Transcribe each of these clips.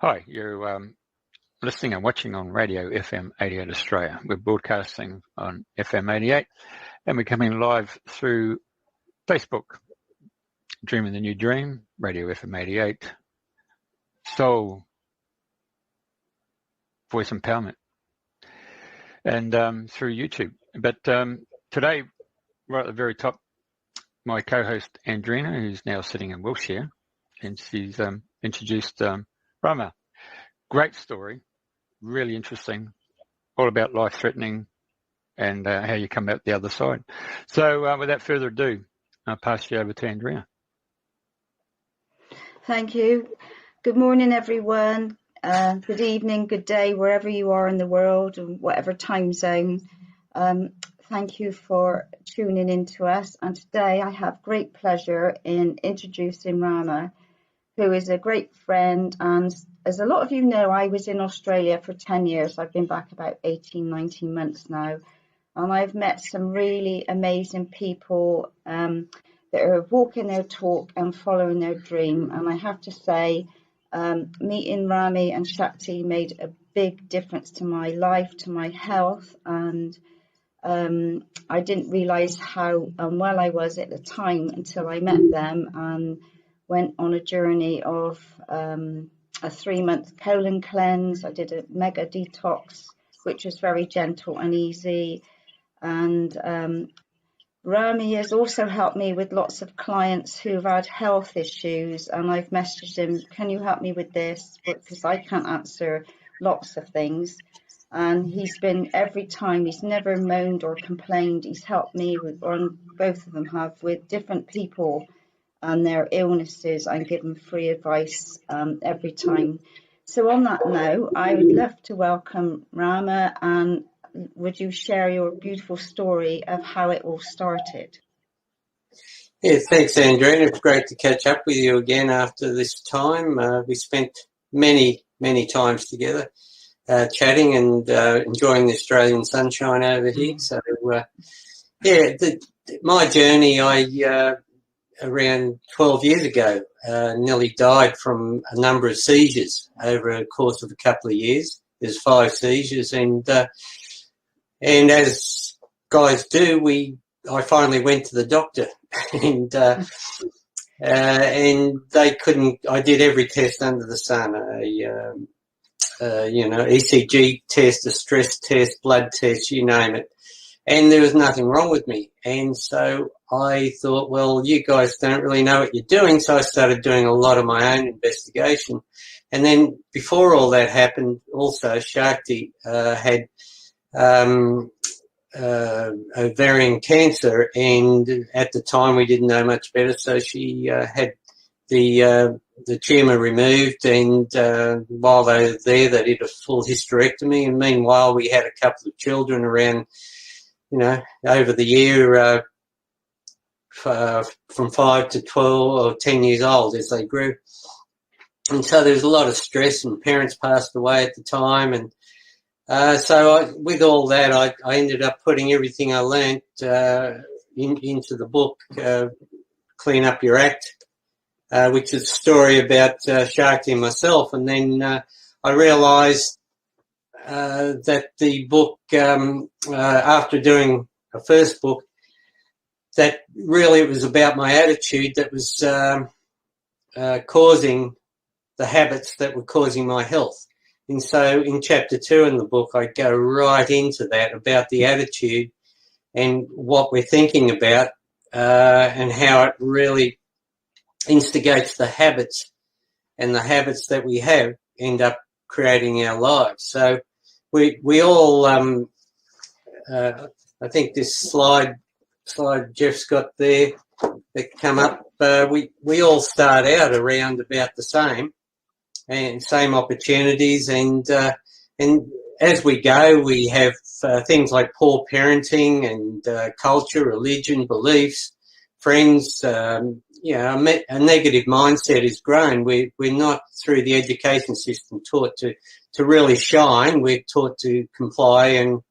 Hi, you're listening and watching on Radio FM88 Australia. We're broadcasting on FM88 and we're coming live through Facebook, Dreaming the New Dream, Radio FM88, Soul, Voice Empowerment, and through YouTube. But today, right at the very top, my co-host Andrina, who's now sitting in Wiltshire, and she's introduced Ramiah. Great story, really interesting, all about life-threatening and how you come out the other side. So without further ado, I'll pass you over to Andrea. Thank you. Good morning, everyone. Good evening, good day, wherever you are in the world and whatever time zone. Thank you for tuning in to us. And today I have great pleasure in introducing Ramiah, who is a great friend. And as a lot of you know, I was in Australia for 10 years. I've been back about 18, 19 months now. And I've met some really amazing people that are walking their talk and following their dream. And I have to say, meeting Ramiah and Shakti made a big difference to my life, to my health. And I didn't realise how unwell I was at the time until I met them and went on a journey of a 3-month colon cleanse. I did a mega detox, which was very gentle and easy. And Ramiah has also helped me with lots of clients who've had health issues. And I've messaged him, can you help me with this? Because I can't answer lots of things. And he's been, every time, he's never moaned or complained. He's helped me with, or both of them have, with different people and their illnesses, and give them free advice every time. So on that note, I would love to welcome Ramiah, and would you share your beautiful story of how it all started? Yeah, thanks, Andrea. It's great to catch up with you again after this time. We spent many times together chatting and enjoying the Australian sunshine over here. So, my journey, around 12 years ago, nearly died from a number of seizures over a course of a couple of years. There's 5 seizures, and as guys do, I finally went to the doctor, and they couldn't. I did every test under the sun, ECG test, a stress test, blood test, you name it. And there was nothing wrong with me. And so I thought, well, you guys don't really know what you're doing. So I started doing a lot of my own investigation. And then before all that happened, also Shakti had ovarian cancer. And at the time we didn't know much better. So she had the tumour removed. And while they were there, they did a full hysterectomy. And meanwhile, we had a couple of children around, over the year from 5 to 12 or 10 years old as they grew. And so there was a lot of stress, and parents passed away at the time. And with all that, I ended up putting everything I learnt into the book, Clean Up Your Act, which is a story about Shakti and myself. And then I realised that the book, after doing a first book, that really it was about my attitude that was causing the habits that were causing my health. And so in chapter 2 in the book, I go right into that, about the attitude and what we're thinking about, and how it really instigates the habits, and the habits that we have end up creating our lives. So we all, I think this slide Jeff's got there that come up, we all start out around about the same opportunities, and as we go, we have things like poor parenting and culture, religion, beliefs, friends. A negative mindset is grown. We're not, through the education system, taught to really shine. We're taught to comply and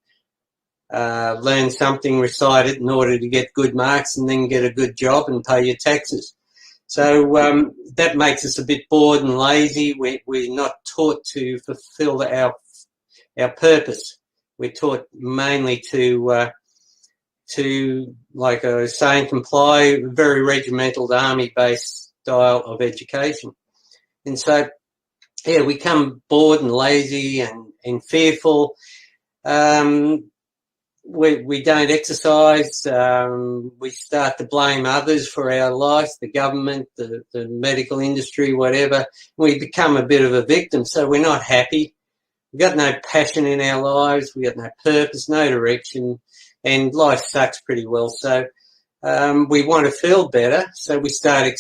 learn something, recite it in order to get good marks and then get a good job and pay your taxes. So that makes us a bit bored and lazy. We're not taught to fulfill our purpose. We're taught mainly to, like I was saying, comply, very regimental, army-based style of education. And so, yeah, we become bored and lazy and fearful. We don't exercise. We start to blame others for our lives, the government, the medical industry, whatever. We become a bit of a victim, so we're not happy. We've got no passion in our lives. We've got no purpose, no direction, and life sucks pretty well. So we want to feel better, so we start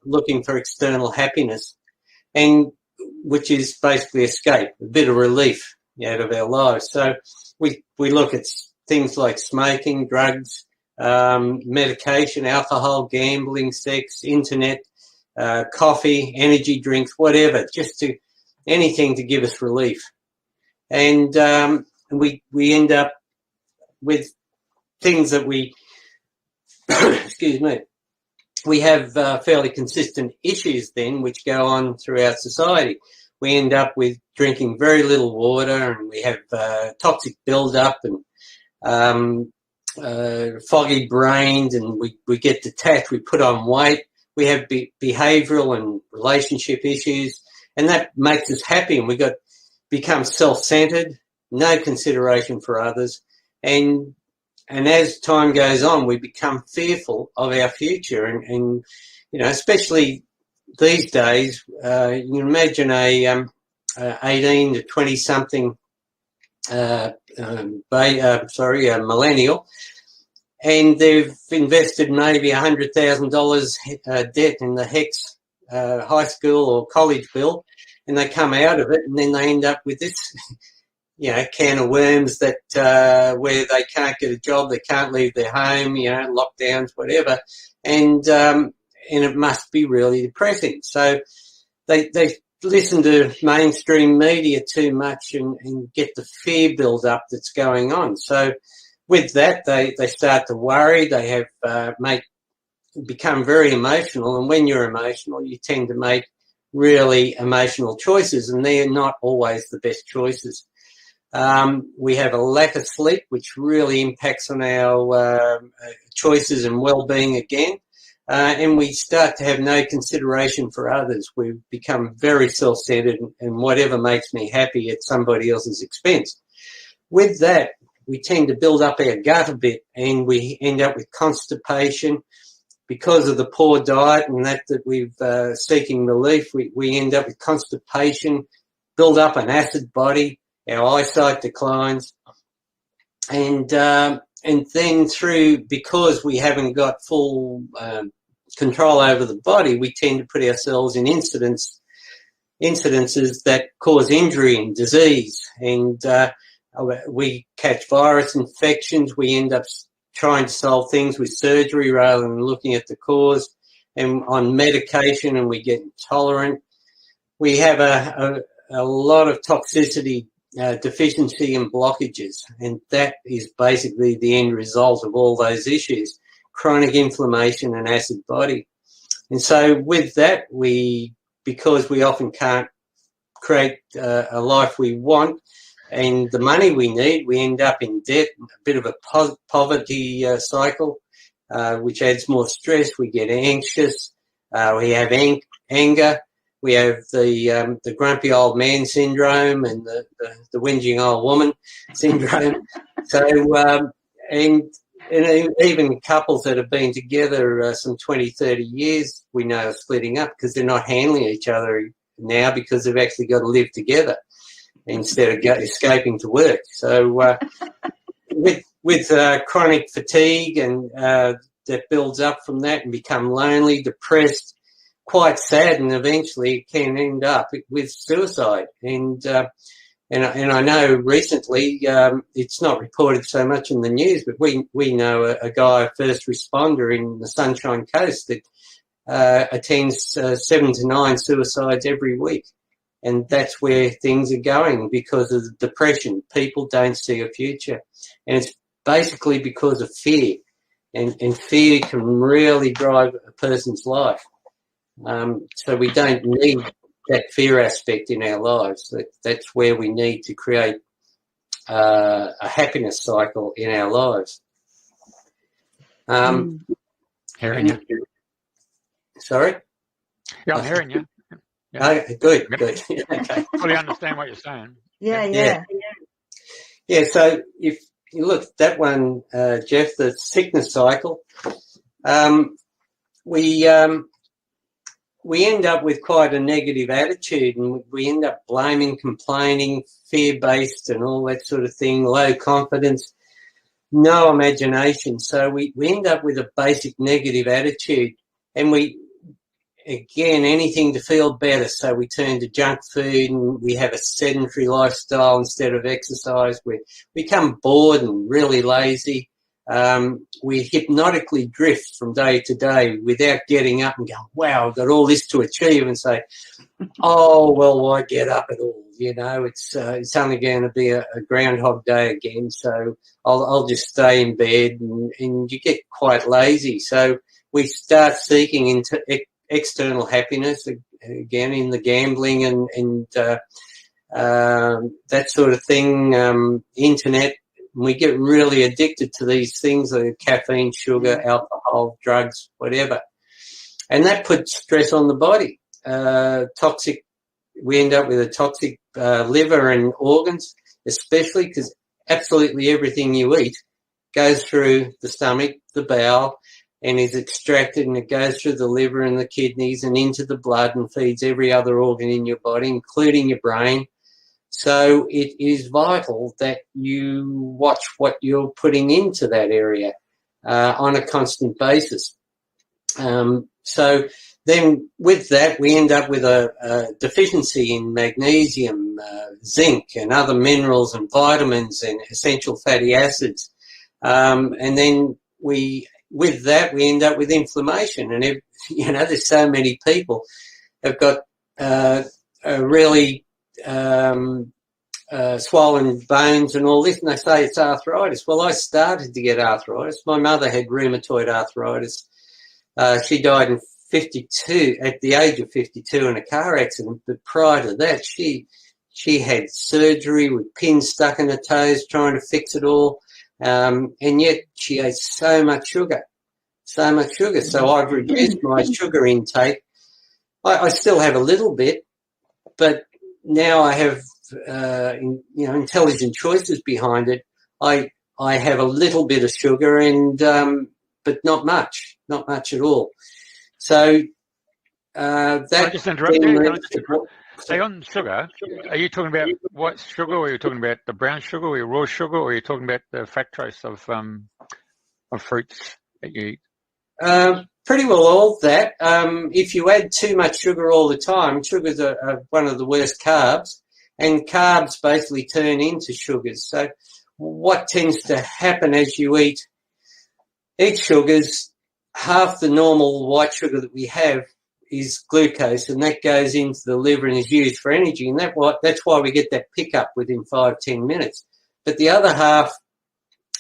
looking for external happiness, and which is basically escape, a bit of relief out of our lives. So we look at things like smoking, drugs, medication, alcohol, gambling, sex, internet, coffee, energy drinks, whatever, anything to give us relief. And we end up with things that we, excuse me, we have fairly consistent issues then which go on throughout society. We end up with drinking very little water, and we have toxic build-up and foggy brains, and we get detached, we put on weight, we have behavioural and relationship issues, and that makes us happy, and we become self-centred, no consideration for others, and as time goes on, we become fearful of our future, and you know, especially these days, you can imagine a 18 to 20 something millennial, and they've invested maybe $100,000 debt in the HECS high school or college bill, and they come out of it, and then they end up with this, you know, can of worms that where they can't get a job, they can't leave their home, you know, lockdowns, whatever, and it must be really depressing. So they listen to mainstream media too much and get the fear build up that's going on. So with that, they start to worry. They have become very emotional, and when you're emotional, you tend to make really emotional choices, and they're not always the best choices. We have a lack of sleep, which really impacts on our choices and well-being again. And we start to have no consideration for others. We've become very self-centered, and whatever makes me happy at somebody else's expense. With that, we tend to build up our gut a bit, and we end up with constipation because of the poor diet and that we've seeking relief. We end up with constipation, build up an acid body, our eyesight declines, and then because we haven't got full control over the body, we tend to put ourselves in incidences that cause injury and disease, and we catch virus infections. We end up trying to solve things with surgery rather than looking at the cause, and on medication, and we get intolerant. We have a lot of toxicity, deficiency and blockages, and that is basically the end result of all those issues, chronic inflammation and acid body. And so with that, because we often can't create a life we want and the money we need, we end up in debt, a bit of a poverty cycle, which adds more stress. We get anxious, we have anger, we have the grumpy old man syndrome and the whinging old woman syndrome. So, and even couples that have been together some 20, 30 years, we know are splitting up because they're not handling each other now because they've actually got to live together instead of escaping to work. So with chronic fatigue and that builds up from that and become lonely, depressed, quite sad, and eventually it can end up with suicide. And I know recently it's not reported so much in the news, but we know a guy, a first responder in the Sunshine Coast that attends 7 to 9 suicides every week. And that's where things are going because of the depression. People don't see a future. And it's basically because of fear. And fear can really drive a person's life. So we don't need that fear aspect in our lives. That's where we need to create a happiness cycle in our lives. Hearing you. Sorry? Yeah, I'm hearing you. Yeah. Okay, good. Okay. Fully understand what you're saying. Yeah. So if you look at that one, Jeff, the sickness cycle, we end up with quite a negative attitude, and we end up blaming, complaining, fear-based and all that sort of thing, low confidence, no imagination. So we end up with a basic negative attitude, and again, anything to feel better. So we turn to junk food and we have a sedentary lifestyle instead of exercise. We become bored and really lazy. We hypnotically drift from day to day without getting up and go, wow, I've got all this to achieve, and say, oh, well, why get up at all? You know, it's only going to be a Groundhog Day again, so I'll just stay in bed, and you get quite lazy. So we start seeking into external happiness again in the gambling and that sort of thing, internet. We get really addicted to these things, like caffeine, sugar, alcohol, drugs, whatever. And that puts stress on the body. We end up with a toxic liver and organs, especially because absolutely everything you eat goes through the stomach, the bowel, and is extracted, and it goes through the liver and the kidneys and into the blood and feeds every other organ in your body, including your brain. So it is vital that you watch what you're putting into that area on a constant basis. So then with that, we end up with a deficiency in magnesium, zinc, and other minerals and vitamins and essential fatty acids. And then with that, we end up with inflammation. And, there's so many people have got a really swollen bones and all this, and they say it's arthritis. Well, I started to get arthritis. My mother had rheumatoid arthritis. She died at the age of 52 in a car accident, but prior to that, she had surgery with pins stuck in her toes trying to fix it all, and yet she ate so much sugar. So I've reduced my sugar intake. I still have a little bit, but now I have intelligent choices behind it. I have a little bit of sugar, and but not much at all. So that. Can I just interrupt you? Say on sugar, are you talking about white sugar, or are you talking about the brown sugar, or raw sugar, or are you talking about the fructose of fruits that you eat? Pretty well all that. If you add too much sugar all the time, sugars are one of the worst carbs, and carbs basically turn into sugars. So what tends to happen as you eat sugars, half the normal white sugar that we have is glucose, and that goes into the liver and is used for energy, and that's why we get that pickup within 5-10 minutes. But the other half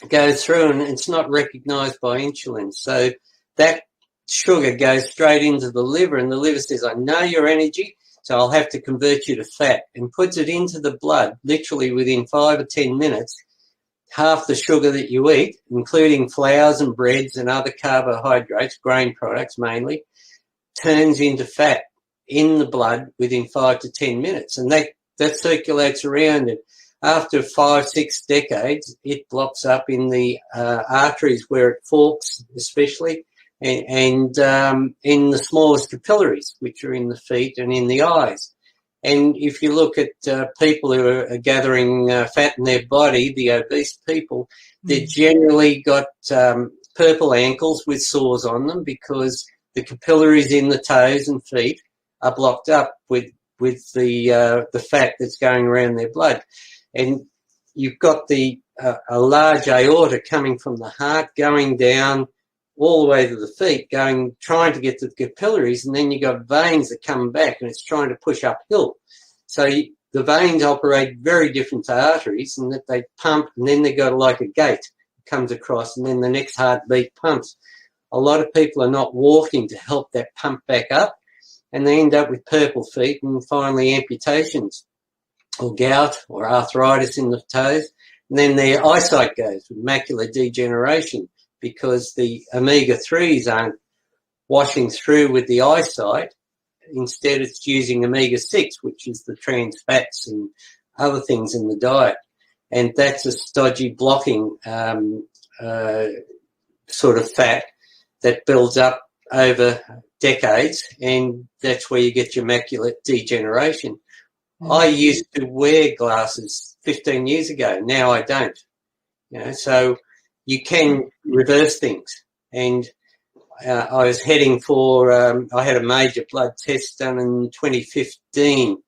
goes through, and it's not recognised by insulin. So that sugar goes straight into the liver, and the liver says, I know your energy, so I'll have to convert you to fat, and puts it into the blood literally within 5 or 10 minutes. Half the sugar that you eat, including flours and breads and other carbohydrates, grain products mainly, turns into fat in the blood within 5 to 10 minutes. And that circulates around it. After 5-6 decades, it blocks up in the arteries where it forks, especially, and in the smallest capillaries, which are in the feet and in the eyes. And if you look at people who are gathering fat in their body, the obese people, they've generally got purple ankles with sores on them because the capillaries in the toes and feet are blocked up with the fat that's going around their blood. And you've got a large aorta coming from the heart going down all the way to the feet, trying to get to the capillaries, and then you've got veins that come back and it's trying to push uphill. So the veins operate very different to arteries, and that they pump, and then they go like a gate that comes across, and then the next heartbeat pumps. A lot of people are not walking to help that pump back up, and they end up with purple feet and finally amputations or gout or arthritis in the toes. And then their eyesight goes with macular degeneration because the omega-3s aren't washing through with the eyesight. Instead, it's using omega-6, which is the trans fats and other things in the diet. And that's a stodgy blocking sort of fat that builds up over decades, and that's where you get your macular degeneration. I used to wear glasses 15 years ago. Now I don't. So you can reverse things. And I was heading for, I had a major blood test done in 2015.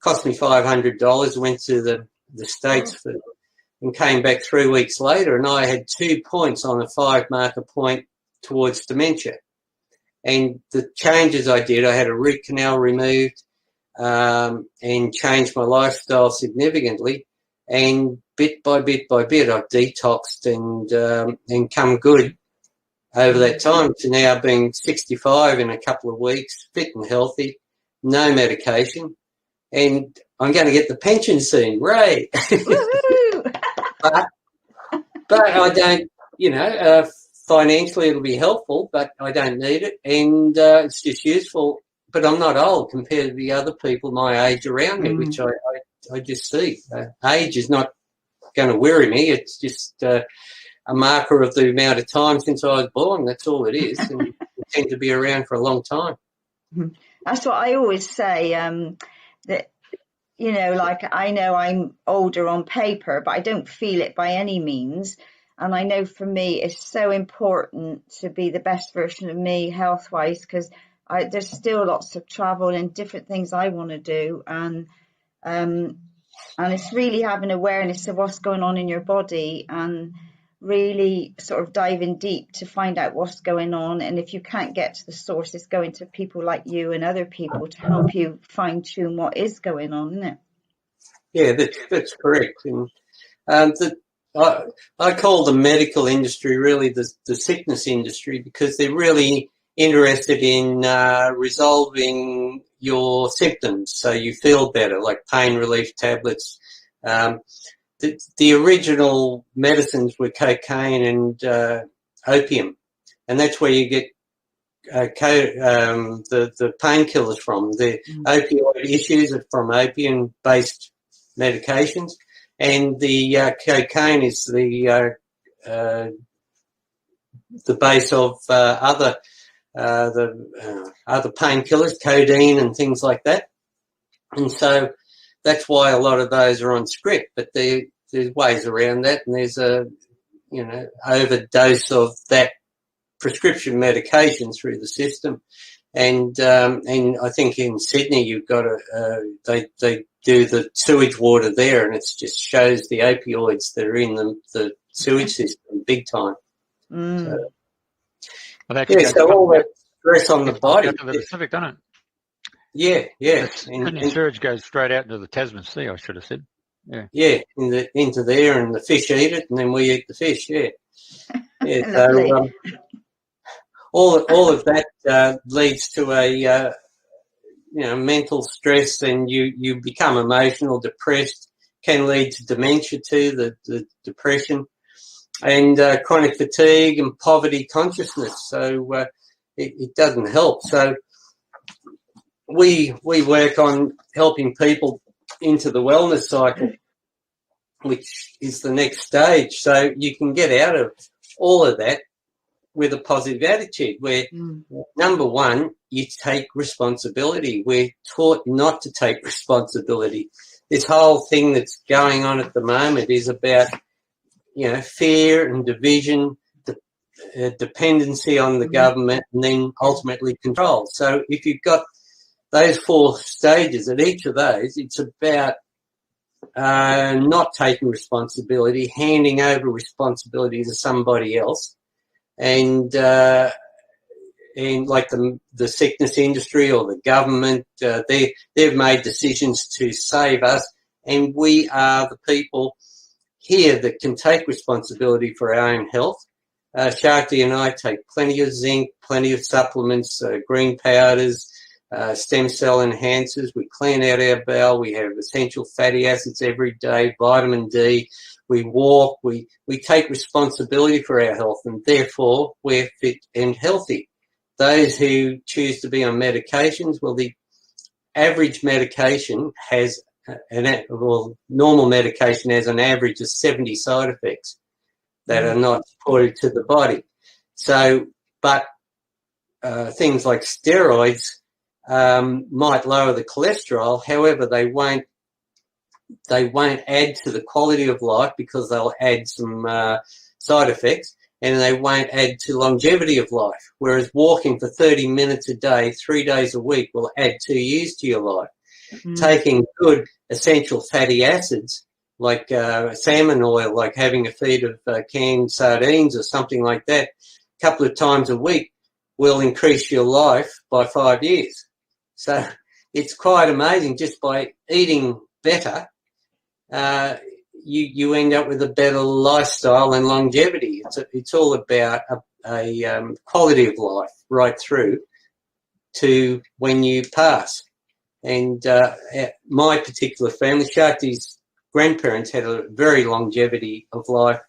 Cost me $500. Went to the States and came back 3 weeks later, and I had 2 points on a 5-marker point towards dementia. And the changes I did, I had a root canal removed, and changed my lifestyle significantly. And bit by bit by bit, I've detoxed and come good over that time to now being 65 in a couple of weeks, fit and healthy, no medication. And I'm going to get the pension soon, Ray. but I don't, financially it'll be helpful, but I don't need it. And it's just useful. But I'm not old compared to the other people my age around me, which I just see. Age is not going to worry me. It's just a marker of the amount of time since I was born. That's all it is. And we tend to be around for a long time. That's what I always say, that, like I know I'm older on paper, but I don't feel it by any means. And I know for me it's so important to be the best version of me health-wise, because there's still lots of travel and different things I want to do, and it's really having awareness of what's going on in your body and really sort of diving deep to find out what's going on. And if you can't get to the source, it's going to people like you and other people to help you fine tune what is going on, isn't it? Yeah, that's correct. And I call the medical industry really the sickness industry, because they're really interested in resolving your symptoms so you feel better, like pain relief tablets. The original medicines were cocaine and opium, and that's where you get the painkillers from. The opioid issues are from opium-based medications, and the cocaine is the base of other painkillers, codeine and things like that. And so that's why a lot of those are on script, but there's ways around that, and there's a overdose of that prescription medication through the system. And I think in Sydney you've got they do the sewage water there, and it just shows the opioids that are in the sewage system big time. So, so all that stress on the body. Out to the Pacific, doesn't it? Yeah. And sewage goes straight out into the Tasman Sea, I should have said. Yeah, into there, and the fish eat it, and then we eat the fish. Yeah. So all of that leads to a mental stress, and you become emotional, depressed. Can lead to dementia too, the depression, and chronic fatigue and poverty consciousness. So it doesn't help. So we work on helping people into the wellness cycle, which is the next stage. So you can get out of all of that with a positive attitude, where number one, you take responsibility. We're taught not to take responsibility. This whole thing that's going on at the moment is about, fear and division, dependency on the government, and then ultimately control. So if you've got those 4 stages, at each of those, it's about not taking responsibility, handing over responsibility to somebody else, and like the sickness industry or the government, they've made decisions to save us, and we are the people here that can take responsibility for our own health. Shakti and I take plenty of zinc, plenty of supplements, green powders, stem cell enhancers. We clean out our bowel. We have essential fatty acids every day, vitamin D. We walk. We take responsibility for our health, and therefore we're fit and healthy. Those who choose to be on medications, well, the average medication has normal medication has an average of 70 side effects that are not supportive to the body. So, but things like steroids might lower the cholesterol. However, they won't add to the quality of life because they'll add some side effects, and they won't add to longevity of life. Whereas walking for 30 minutes a day, 3 days a week will add 2 years to your life. Taking good essential fatty acids like salmon oil, like having a feed of canned sardines or something like that a couple of times a week will increase your life by 5 years. So it's quite amazing. Just by eating better, you end up with a better lifestyle and longevity. It's all about a quality of life right through to when you pass. And my particular family, Shakti's grandparents had a very longevity of life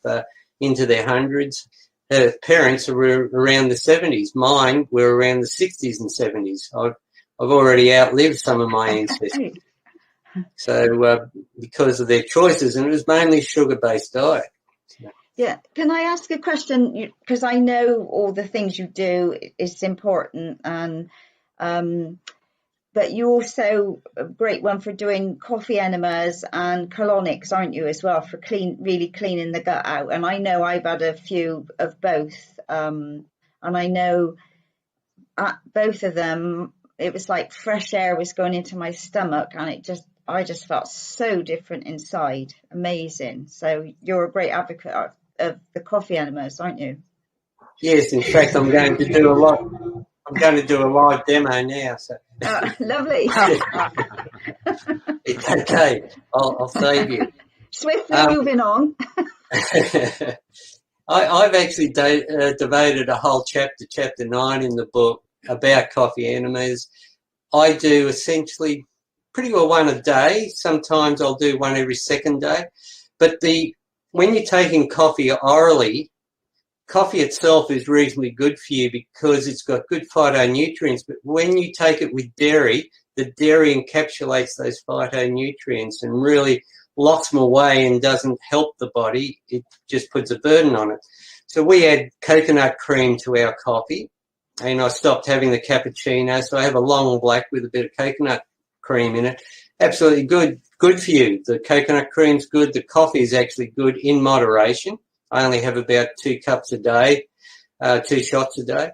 into their hundreds. Her parents were around the 70s. Mine were around the 60s and 70s. I've already outlived some of my ancestors. So because of their choices, and it was mainly sugar-based diet. Yeah. Can I ask a question? Because I know all the things you do is important, and but you also a great one for doing coffee enemas and colonics, aren't you, as well, for really cleaning the gut out? And I know I've had a few of both, and I know at both of them, it was like fresh air was going into my stomach, and I just felt so different inside. Amazing. So you're a great advocate of the coffee enemas, aren't you? Yes, in fact, I'm going to do a live demo now. So. Lovely. It's okay. I'll save you. Swiftly moving on. I've actually devoted a whole chapter 9 in the book about coffee enemas. I do essentially pretty well one a day. Sometimes I'll do one every second day. But when you're taking coffee orally, coffee itself is reasonably good for you because it's got good phytonutrients. But when you take it with dairy, the dairy encapsulates those phytonutrients and really locks them away and doesn't help the body. It just puts a burden on it. So we add coconut cream to our coffee, and I stopped having the cappuccino. So I have a long black with a bit of coconut cream in it. Absolutely good for you. The coconut cream's good. The coffee is actually good in moderation. I only have about 2 cups a day, 2 shots a day.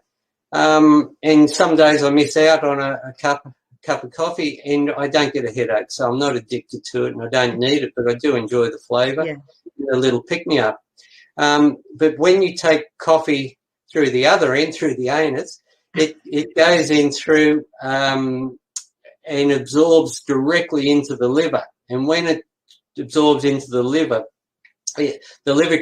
And some days I miss out on a cup of coffee and I don't get a headache. So I'm not addicted to it and I don't need it, but I do enjoy the flavour, a little pick-me-up. But when you take coffee through the other end, through the anus, it goes in through and absorbs directly into the liver. And when it absorbs into the liver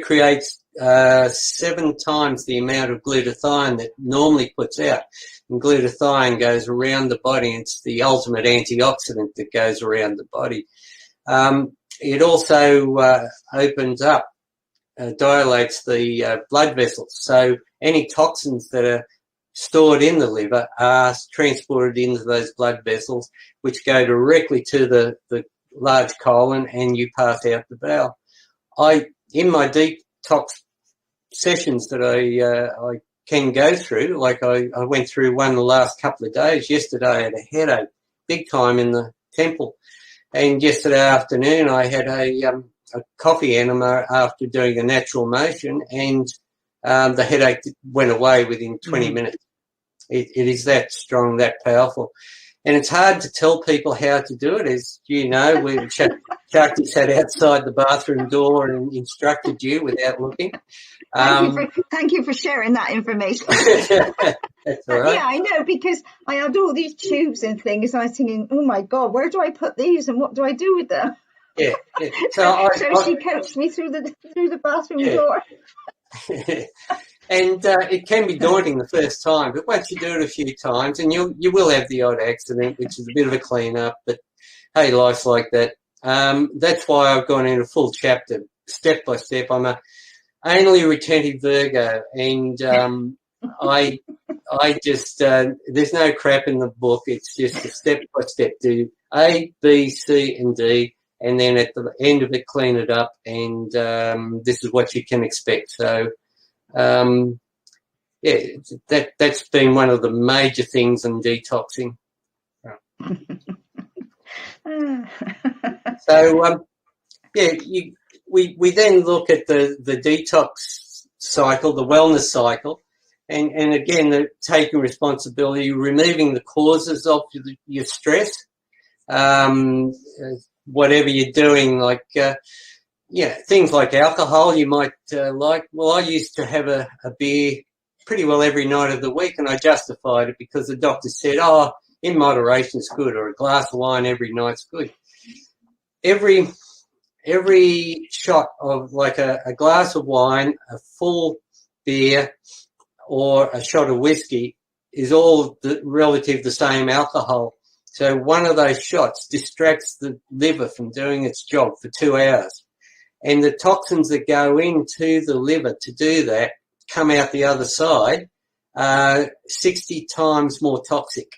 creates 7 times the amount of glutathione that normally puts out. And glutathione goes around the body. It's the ultimate antioxidant that goes around the body. It also opens up, dilates the blood vessels. So any toxins that are stored in the liver are transported into those blood vessels, which go directly to the large colon, and you pass out the bowel. In my detox sessions that I can go through, like I went through one the last couple of days. Yesterday I had a headache big time in the temple, and yesterday afternoon I had a coffee enema after doing a natural motion, and the headache went away within 20 minutes. It is that strong, that powerful. And it's hard to tell people how to do it. As you know, Shakti sat outside the bathroom door and instructed you without looking. Thank you for sharing that information. That's all right. Yeah, I know, because I had all these tubes and things. I was thinking, oh my God, where do I put these and what do I do with them? Yeah. So she coached me through the bathroom door. And it can be daunting the first time, but once you do it a few times, and you will have the odd accident, which is a bit of a clean-up, but hey, life's like that. That's why I've gone in a full chapter, step by step. I'm a anally retentive Virgo, and I just there's no crap in the book. It's just a step by step. Do A, B, C, and D, and then at the end of it, clean it up. And this is what you can expect. So, yeah, that's been one of the major things in detoxing. So, yeah, we then look at the detox cycle, the wellness cycle, and again, taking responsibility, removing the causes of your stress, whatever you're doing, like, things like alcohol you might like. Well, I used to have a beer pretty well every night of the week, and I justified it because the doctor said, oh, in moderation is good, or a glass of wine every night's good. Every shot of like a glass of wine, a full beer, or a shot of whiskey is all relative the same alcohol. So one of those shots distracts the liver from doing its job for 2 hours. And the toxins that go into the liver to do that come out the other side 60 times more toxic,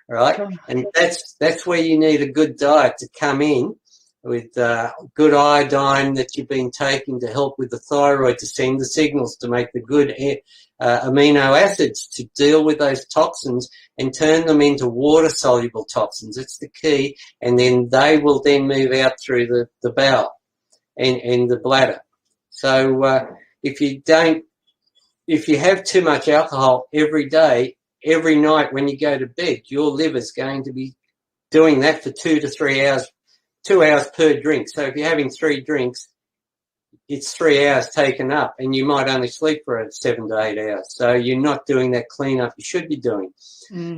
right? And that's where you need a good diet to come in with good iodine that you've been taking to help with the thyroid to send the signals to make the good amino acids to deal with those toxins and turn them into water-soluble toxins. It's the key. And then they will then move out through the bowel and the bladder. So if you have too much alcohol every day, every night when you go to bed, your liver's going to be doing that for 2 to 3 hours, 2 hours per drink. So if you're having 3 drinks, it's 3 hours taken up, and you might only sleep for 7 to 8 hours. So you're not doing that cleanup you should be doing.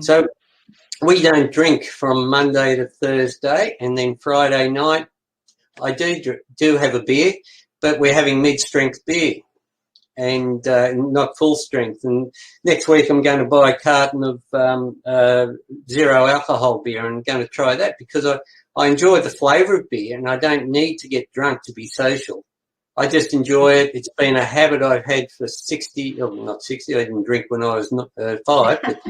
So we don't drink from Monday to Thursday, and then Friday night I do have a beer, but we're having mid-strength beer and not full strength. And next week I'm going to buy a carton of zero alcohol beer, and I'm going to try that because I enjoy the flavour of beer, and I don't need to get drunk to be social. I just enjoy it. It's been a habit I've had for not 60, I didn't drink when I was 5, but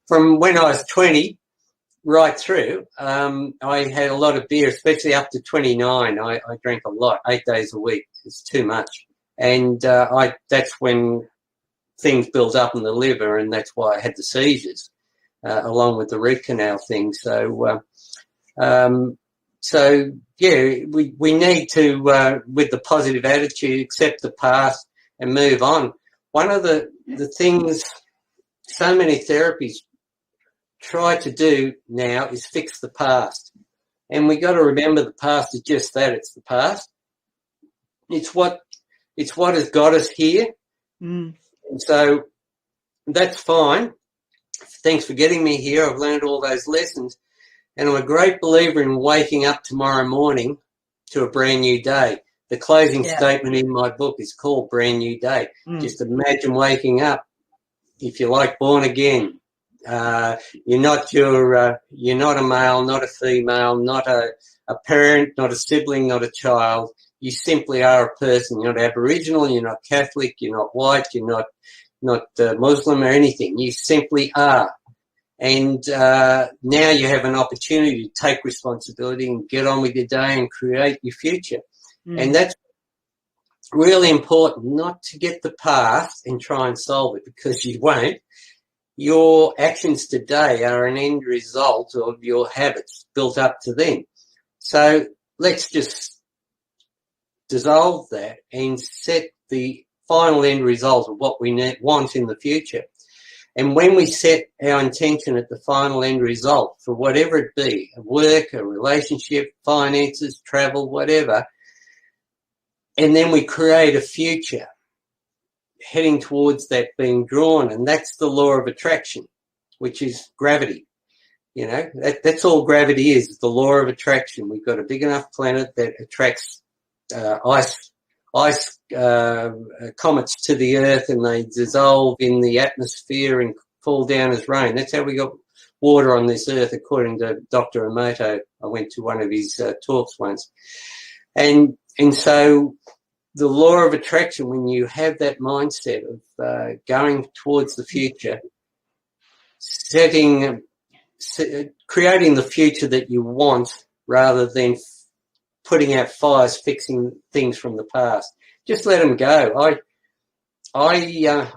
from when I was 20 right through, I had a lot of beer, especially up to 29. I drank a lot, 8 days a week. It's too much. And that's when things built up in the liver, and that's why I had the seizures, along with the root canal thing. So, we need to, with the positive attitude, accept the past and move on. One of the things so many therapies try to do now is fix the past. And we got to remember the past is just that, it's the past. It's what has got us here. And so that's fine. Thanks for getting me here. I've learned all those lessons. And I'm a great believer in waking up tomorrow morning to a brand new day. The closing statement in my book is called Brand New Day. Just imagine waking up, if you like, born again. You're not a male, not a female, not a parent, not a sibling, not a child. You simply are a person. You're not Aboriginal, you're not Catholic, you're not white, you're not Muslim or anything. You simply are. And now you have an opportunity to take responsibility and get on with your day and create your future. And that's really important, not to get the past and try and solve it, because you won't. Your actions today are an end result of your habits built up to then. So let's just dissolve that and set the final end result of what we want in the future. And when we set our intention at the final end result for whatever it be, a work, a relationship, finances, travel, whatever, and then we create a future heading towards that being drawn, and that's the law of attraction, which is gravity. You know, that's all gravity is, the law of attraction. We've got a big enough planet that attracts ice comets to the earth, and they dissolve in the atmosphere and fall down as rain. That's how we got water on this earth, according to Dr. Emoto. I went to one of his talks once. And so the law of attraction, when you have that mindset of going towards the future, creating the future that you want rather than putting out fires, fixing things from the past. Just let them go. I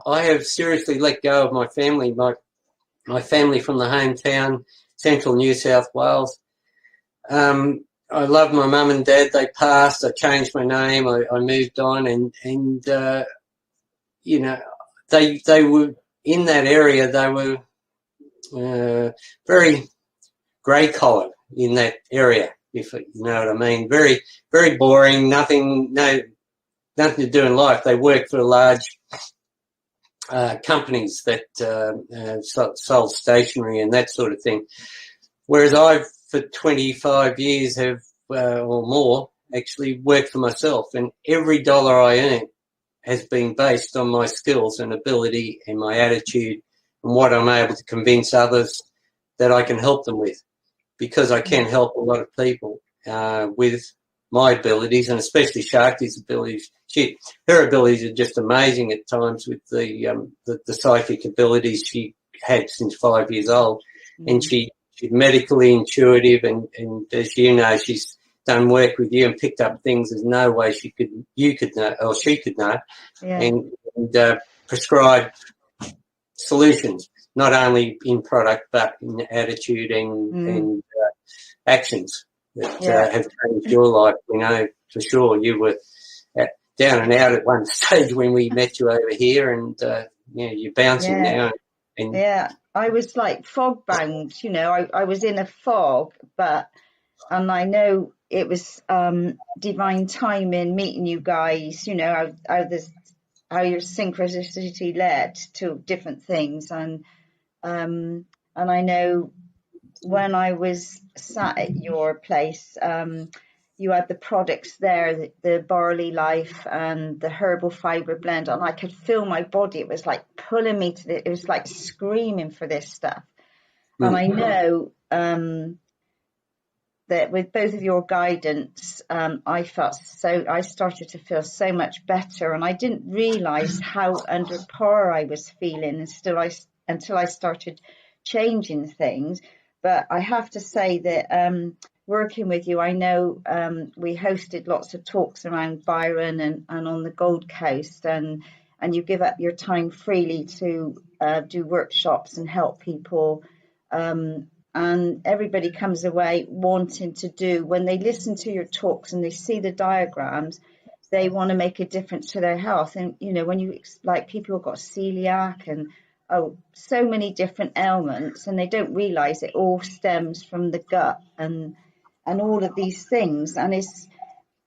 have seriously let go of my family, my family from the hometown, central New South Wales. I love my mum and dad. They passed. I changed my name. I moved on, and you know, they were in that area. They were very grey collar in that area, if you know what I mean. Very, very boring. Nothing to do in life. They worked for large companies that sold stationery and that sort of thing. Whereas I've, for 25 years, have or more, actually worked for myself, and every dollar I earn has been based on my skills and ability and my attitude and what I'm able to convince others that I can help them with, because I can help a lot of people with my abilities, and especially Shakti's abilities. Her abilities are just amazing at times with the psychic abilities she had since 5 years old. And she's medically intuitive, and as you know, she's done work with you and picked up things there's no way you could know, or she could know, and prescribe solutions, not only in product but in attitude and actions that have changed your life. You know, for sure, you were down and out at one stage when we met you over here, and you're bouncing now. And I was like fog bound, you know. I was in a fog, and I know it was divine timing meeting you guys, you know, how your synchronicity led to different things, and I know when I was sat at your place, you had the products there, the barley life and the herbal fibre blend, and I could feel my body. It was like pulling me to it was like screaming for this stuff. And I know that with both of your guidance, I started to feel so much better, and I didn't realise how under par I was feeling until I started changing things. But I have to say that working with you, I know we hosted lots of talks around Byron and on the Gold Coast, and you give up your time freely to do workshops and help people. And everybody comes away wanting to do, when they listen to your talks and they see the diagrams, they want to make a difference to their health. And, you know, when you, like, people have got celiac and, so many different ailments, and they don't realize it all stems from the gut and all of these things. And it's,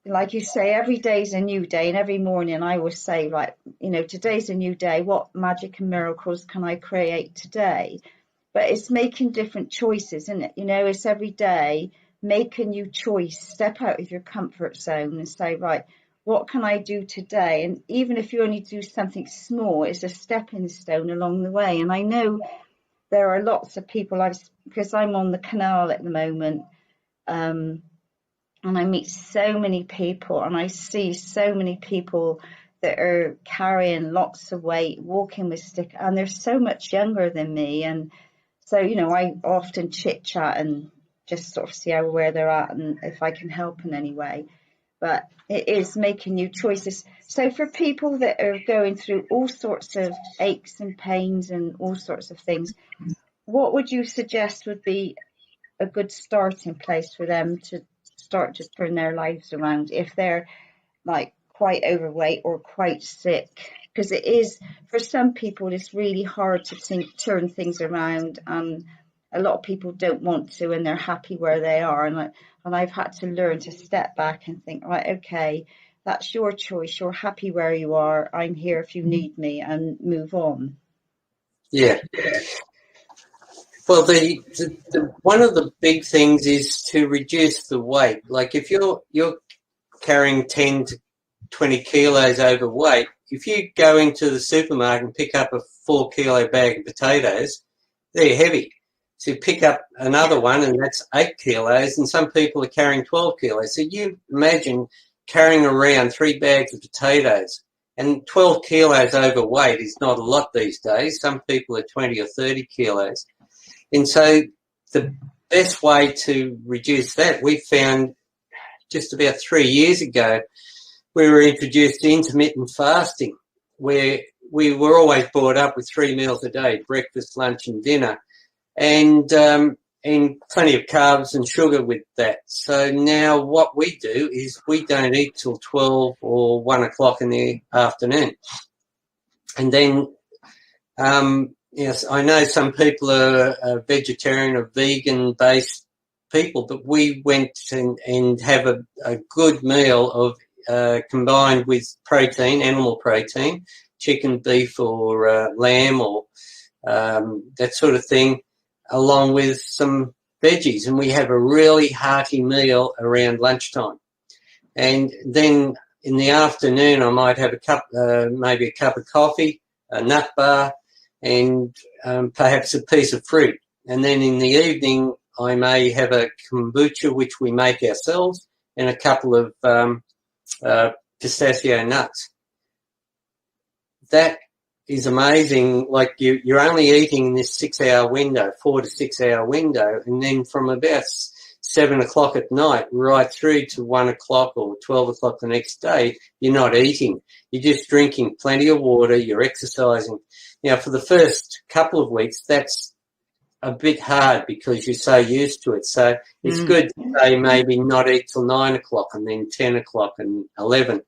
like you say, every day is a new day, and every morning I always say, like, you know, today's a new day. What magic and miracles can I create today? But it's making different choices, isn't it? You know, it's every day, make a new choice, step out of your comfort zone and say, right, what can I do today? And even if you only do something small, it's a stepping stone along the way. And I know there are lots of people, because I'm on the Canal at the moment, and I meet so many people, and I see so many people that are carrying lots of weight, walking with stick, and they're so much younger than me. And so, you know, I often chit chat and just sort of see where they're at and if I can help in any way. But it is making new choices. So for people that are going through all sorts of aches and pains and all sorts of things, what would you suggest would be a good starting place for them to start to turn their lives around if they're like quite overweight or quite sick? Because it is, for some people, it's really hard to turn things around. A lot of people don't want to, and they're happy where they are. And I've had to learn to step back and think, right, okay, that's your choice. You're happy where you are. I'm here if you need me, and move on. Yeah. Well, the one of the big things is to reduce the weight. Like if you're carrying 10 to 20 kilos overweight, if you go into the supermarket and pick up a 4 kilo bag of potatoes, they're heavy. So you pick up another one and that's 8 kilos, and some people are carrying 12 kilos. So you imagine carrying around 3 bags of potatoes, and 12 kilos overweight is not a lot these days. Some people are 20 or 30 kilos. And so the best way to reduce that, we found just about 3 years ago, we were introduced to intermittent fasting, where we were always brought up with 3 meals a day, breakfast, lunch and dinner, and plenty of carbs and sugar with that. So now what we do is we don't eat till 12 or 1 o'clock in the afternoon. And then, yes, I know some people are vegetarian or vegan-based people, but we went and have a good meal of combined with protein, animal protein, chicken, beef or lamb or that sort of thing, along with some veggies. And we have a really hearty meal around lunchtime. And then in the afternoon, I might have maybe a cup of coffee, a nut bar, and perhaps a piece of fruit. And then in the evening, I may have a kombucha, which we make ourselves, and a couple of pistachio nuts. That is amazing. Like you're only eating in this 6-hour window, 4 to 6 hour window, and then from about 7 o'clock at night right through to 1 o'clock or 12 o'clock the next day, you're not eating. You're just drinking plenty of water, you're exercising. Now, for the first couple of weeks, that's a bit hard because you're so used to it. So it's good to say maybe not eat till 9 o'clock and then 10 o'clock and 11.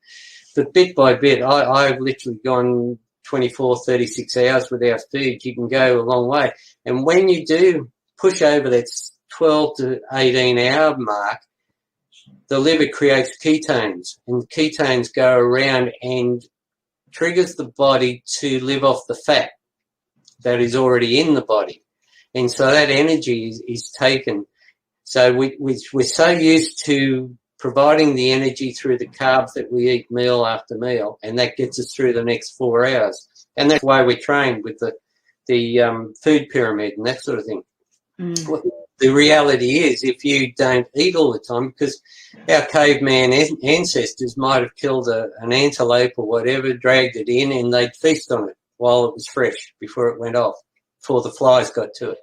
But bit by bit, I've literally gone 24, 36 hours without food. You can go a long way. And when you do push over that 12 to 18 hour mark, the liver creates ketones, and ketones go around and triggers the body to live off the fat that is already in the body. And so that energy is taken. So we're so used to providing the energy through the carbs that we eat meal after meal, and that gets us through the next 4 hours. And that's why we're trained with the food pyramid and that sort of thing. The reality is, if you don't eat all the time, because our caveman ancestors might have killed an antelope or whatever, dragged it in, and they'd feast on it while it was fresh before it went off, before the flies got to it.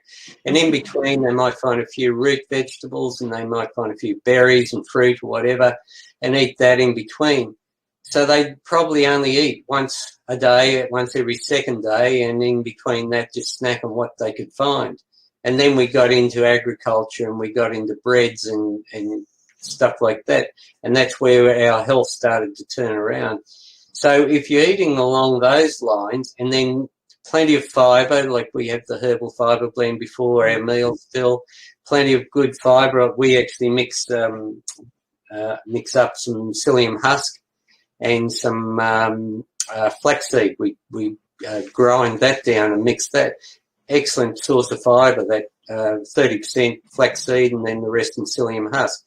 And in between, they might find a few root vegetables, and they might find a few berries and fruit or whatever, and eat that in between. So they probably only eat once a day, once every second day, and in between that just snack on what they could find. And then we got into agriculture and we got into breads and stuff like that. And that's where our health started to turn around. So if you're eating along those lines, and then plenty of fibre, like we have the herbal fibre blend before our meals still, plenty of good fibre. We actually mix up some psyllium husk and some flaxseed. We grind that down and mix that. Excellent source of fibre, that 30% flaxseed and then the rest in psyllium husk.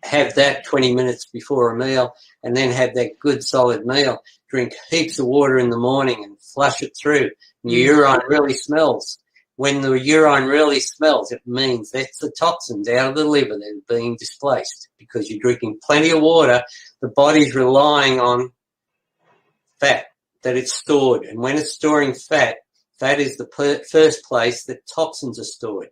Have that 20 minutes before a meal, and then have that good solid meal. Drink heaps of water in the morning and flush it through. Your urine really smells. When the urine really smells, it means that's the toxins out of the liver that are being displaced, because you're drinking plenty of water. The body's relying on fat, that it's stored. And when it's storing fat is the first place that toxins are stored.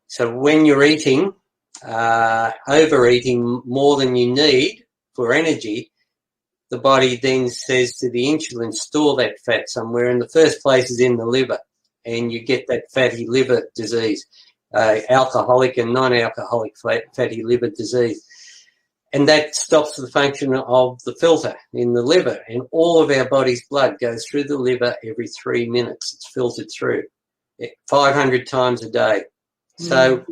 So when you're eating, overeating more than you need for energy, the body then says to the insulin, store that fat somewhere, and the first place is in the liver, and you get that fatty liver disease, alcoholic and non-alcoholic fatty liver disease. And that stops the function of the filter in the liver, and all of our body's blood goes through the liver every 3 minutes. It's filtered through 500 times a day. So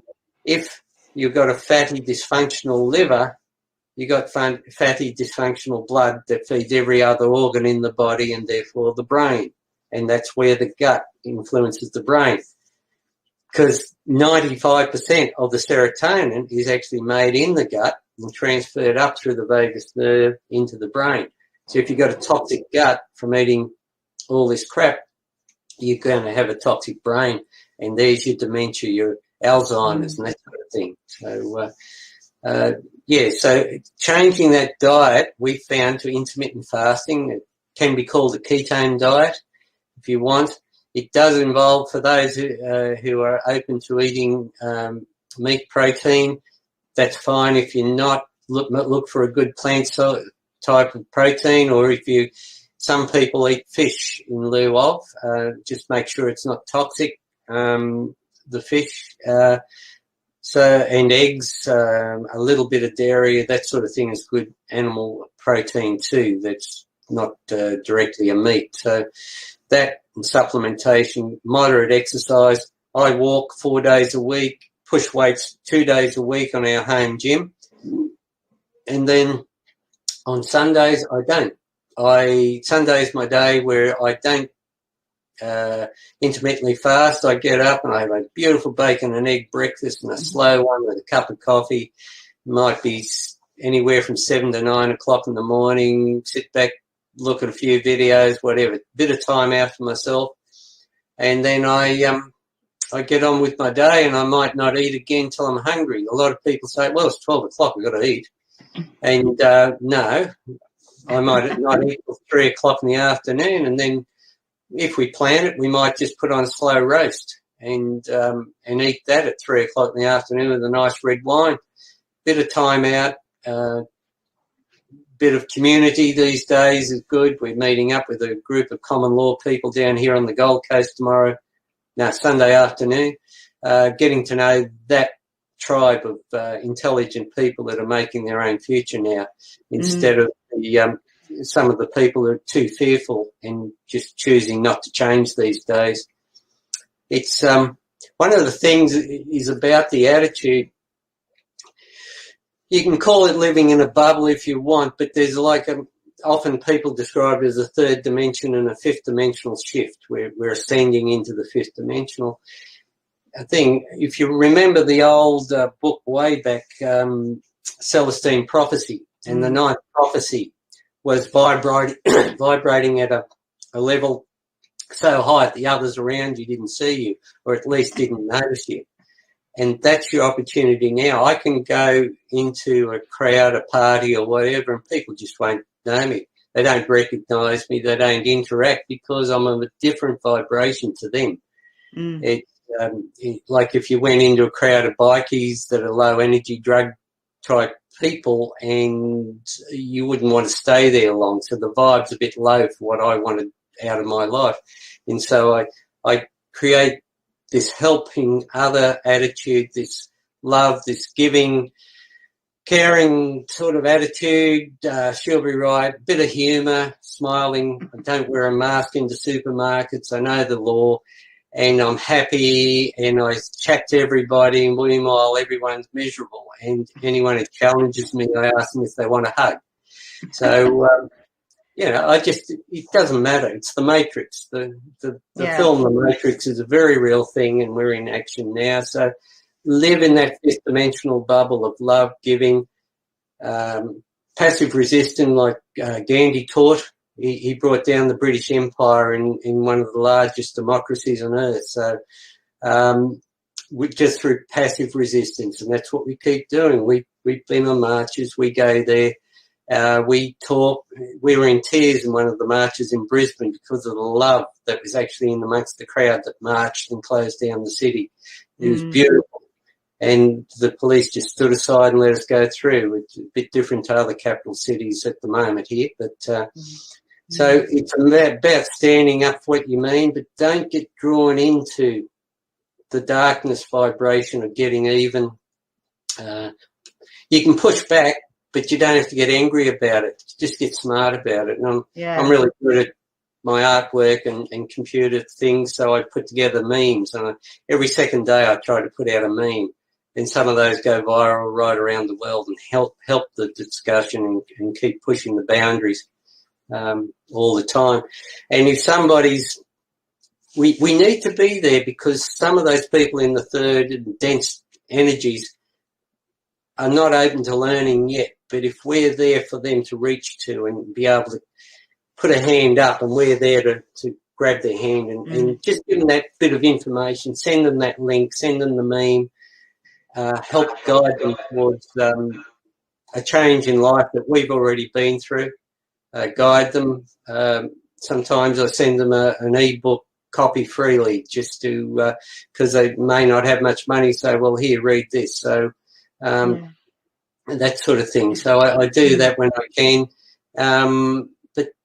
if you've got a fatty, dysfunctional liver, you've got fatty, dysfunctional blood that feeds every other organ in the body and therefore the brain. And that's where the gut influences the brain, because 95% of the serotonin is actually made in the gut, and transferred up through the vagus nerve into the brain. So if you've got a toxic gut from eating all this crap, you're going to have a toxic brain, and there's your dementia, your Alzheimer's, and that sort of thing. So, so changing that diet, we found, to intermittent fasting, it can be called a ketone diet if you want. It does involve, for those who are open to eating meat protein, that's fine. If you're not, look for a good plant type of protein, or if you, some people eat fish in lieu of, just make sure it's not toxic, the fish. And eggs, a little bit of dairy, that sort of thing is good animal protein too. That's not directly a meat. So that and supplementation, moderate exercise. I walk 4 days a week, push weights 2 days a week on our home gym. And then on Sundays, I don't. Sunday's my day where I don't intermittently fast. I get up and I have a beautiful bacon and egg breakfast and a slow one with a cup of coffee. It might be anywhere from 7 to 9 o'clock in the morning. Sit back, look at a few videos, whatever. Bit of time out for myself, and then I get on with my day, and I might not eat again till I'm hungry. A lot of people say, "Well, it's 12 o'clock, we've got to eat," and no, I might not eat till 3 o'clock in the afternoon, and then if we plan it, we might just put on a slow roast and eat that at 3 o'clock in the afternoon with a nice red wine. Bit of time out, bit of community these days is good. We're meeting up with a group of common law people down here on the Gold Coast Sunday afternoon, getting to know that tribe of intelligent people that are making their own future now, instead of some of the people who are too fearful and just choosing not to change these days. It's one of the things is about the attitude. You can call it living in a bubble if you want, but there's often people describe it as a third dimension and a fifth dimensional shift. We're ascending into the fifth dimensional. I think if you remember the old book way back, Celestine Prophecy, and the ninth prophecy was vibrating at a level so high that the others around you didn't see you, or at least didn't notice you. And that's your opportunity now. I can go into a crowd, a party or whatever, and people just won't know me. They don't recognise me. They don't interact because I'm of a different vibration to them. It's like if you went into a crowd of bikies that are low energy drug type people, and you wouldn't want to stay there long. So the vibe's a bit low for what I wanted out of my life. And so I create this helping other attitude, this love, this giving, caring sort of attitude. She'll be right. Bit of humour, smiling. I don't wear a mask into supermarkets. I know the law, and I'm happy, and I chat to everybody, and meanwhile everyone's miserable. And anyone who challenges me, I ask them if they want a hug. So, it doesn't matter. It's the Matrix. The film The Matrix is a very real thing, and we're in action now. So live in that fifth dimensional bubble of love, giving, passive resistance, like Gandhi taught. He brought down the British Empire in one of the largest democracies on earth. So just through passive resistance, and that's what we keep doing. We've been on marches. We go there. We talk. We were in tears in one of the marches in Brisbane because of the love that was actually in amongst the crowd that marched and closed down the city. It was beautiful. And the police just stood aside and let us go through. It's a bit different to other capital cities at the moment here. But so it's about standing up for what you mean, but don't get drawn into the darkness vibration of getting even. You can push back, but you don't have to get angry about it. Just get smart about it. And I'm really good at my artwork and computer things, so I put together memes. And every second day I try to put out a meme. And some of those go viral right around the world and help the discussion and keep pushing the boundaries all the time. And if we need to be there, because some of those people in the third and dense energies are not open to learning yet, but if we're there for them to reach to and be able to put a hand up, and we're there to grab their hand and just give them that bit of information, send them that link, send them the meme, help guide them towards a change in life that we've already been through, guide them. Sometimes I send them an e-book copy freely just to, because they may not have much money, so, well, here, read this. So that sort of thing. So I do that when I can.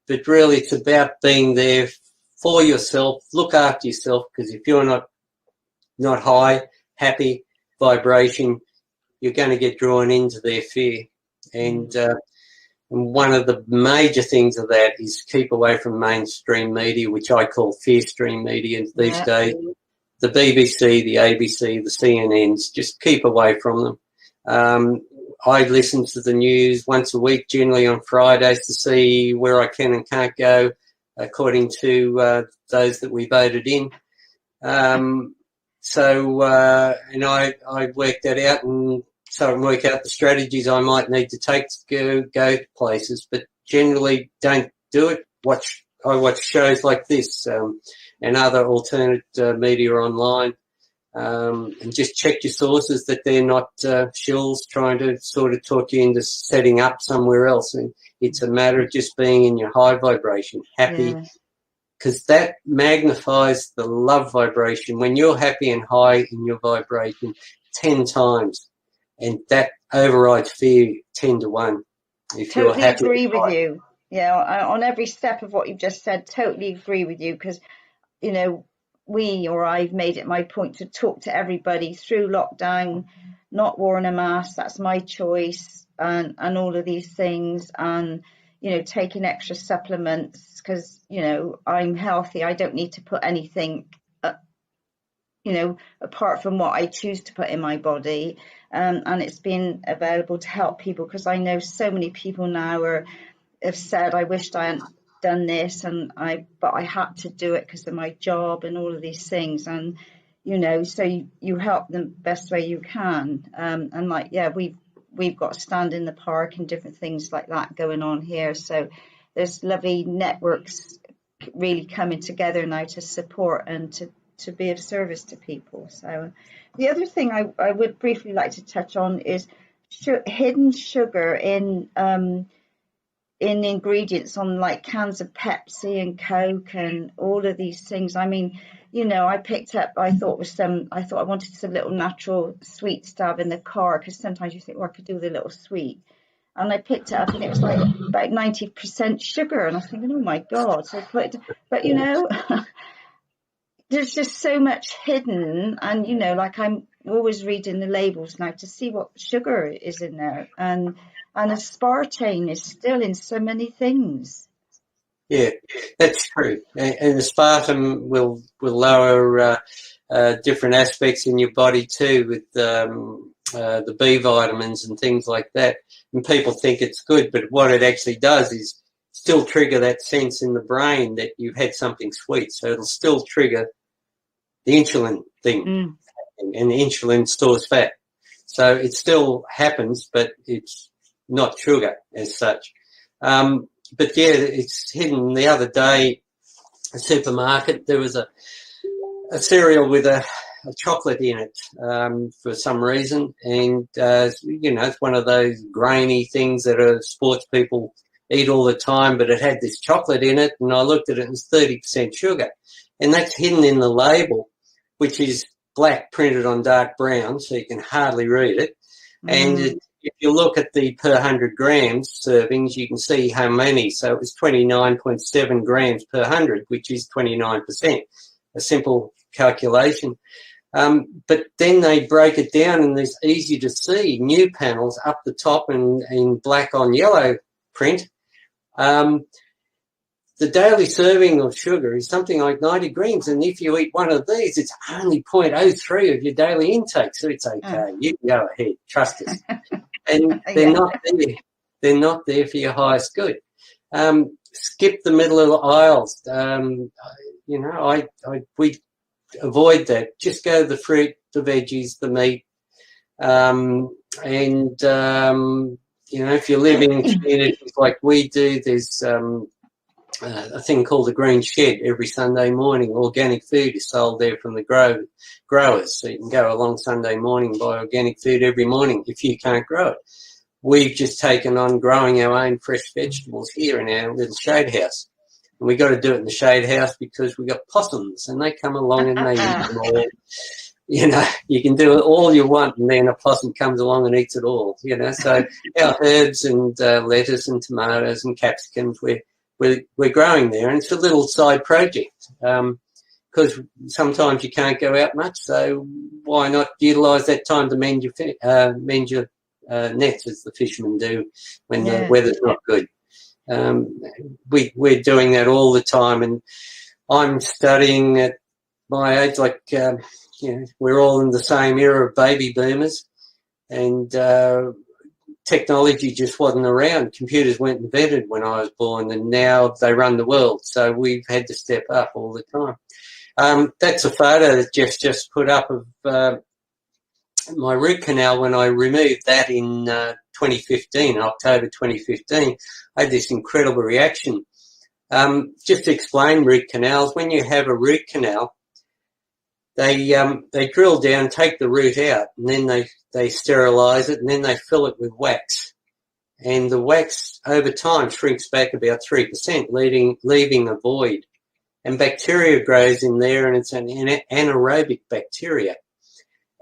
But really it's about being there for yourself, look after yourself, because if you're not high, happy, vibration, you're going to get drawn into their fear. And one of the major things of that is keep away from mainstream media, which I call fear-stream media these days. The BBC, the ABC, the CNNs, just keep away from them. I listen to the news once a week, generally on Fridays, to see where I can and can't go according to those that we voted in. And I work that out, and so I can work out the strategies I might need to take to go to places, but generally don't do it. I watch shows like this and other alternate media online. And just check your sources that they're not shills trying to sort of talk you into setting up somewhere else. And it's a matter of just being in your high vibration, happy, because that magnifies the love vibration. When you're happy and high in your vibration 10 times, and that overrides fear 10 to 1. If totally you're happy, agree with you. Yeah, on every step of what you've just said, totally agree with you, because, you know, I've made it my point to talk to everybody through lockdown, not wearing a mask, that's my choice, and all of these things, and, you know, taking extra supplements because, you know, I'm healthy. I don't need to put anything, you know, apart from what I choose to put in my body. And it's been available to help people, because I know so many people now have said, I wished I hadn't done this, but I had to do it because of my job and all of these things. And, you know, so you help them best way you can. And like, yeah, we've got a stand in the park and different things like that going on here. So there's lovely networks really coming together now to support and to be of service to people. So the other thing I would briefly like to touch on is hidden sugar in ingredients on like cans of Pepsi and Coke and all of these things. I mean, you know, I thought I wanted some little natural sweets to have in the car, because sometimes you think, well, I could do with a little sweet. And I picked it up and it was like about 90% sugar. And I was thinking, oh my God. So I put it, but you know, there's just so much hidden. And, you know, like I'm always reading the labels now to see what sugar is in there. And aspartame is still in so many things. Yeah, that's true. And aspartame will lower different aspects in your body too, with the B vitamins and things like that. And people think it's good, but what it actually does is still trigger that sense in the brain that you've had something sweet. So it'll still trigger the insulin thing, and the insulin stores fat. So it still happens, but it's not sugar as such. But yeah, it's hidden. The other day, a supermarket, there was a cereal with a chocolate in it for some reason, and you know, it's one of those grainy things that sports people eat all the time, but it had this chocolate in it, and I looked at it, and it was 30% sugar, and that's hidden in the label, which is black printed on dark brown, so you can hardly read it. And if you look at the per 100 grams servings, you can see how many. So it was 29.7 grams per 100, which is 29%. A simple calculation. But then they break it down, and there's easy to see new panels up the top and in black on yellow print. The daily serving of sugar is something like 90 grams, and if you eat one of these, it's only 0.03 of your daily intake, so it's okay. You can go ahead, trust us. And they're not there. They're not there for your highest good. Skip the middle of the aisles. You know, we avoid that. Just go to the fruit, the veggies, the meat, You know, if you live in communities like we do, there's a thing called the Green Shed every Sunday morning. Organic food is sold there from the growers. So you can go along Sunday morning and buy organic food every morning if you can't grow it. We've just taken on growing our own fresh vegetables here in our little shade house. And we got to do it in the shade house because we got possums and they come along and they eat them all. You know, you can do it all you want and then a possum comes along and eats it all, you know. So our herbs and lettuce and tomatoes and capsicums, we're growing there, and it's a little side project because sometimes you can't go out much, so why not utilise that time to mend your nets, as the fishermen do when the weather's not good. We're doing that all the time, and I'm studying at my age, like, you know, we're all in the same era of baby boomers, and technology just wasn't around. Computers weren't invented when I was born, and now they run the world, so we've had to step up all the time. That's a photo that Jeff's just put up of my root canal when I removed that in 2015, October 2015. I had this incredible reaction. Just to explain root canals, when you have a root canal, they drill down, take the root out, and then they sterilise it, and then they fill it with wax. And the wax over time shrinks back about 3%, leaving a void. And bacteria grows in there, and it's an anaerobic bacteria.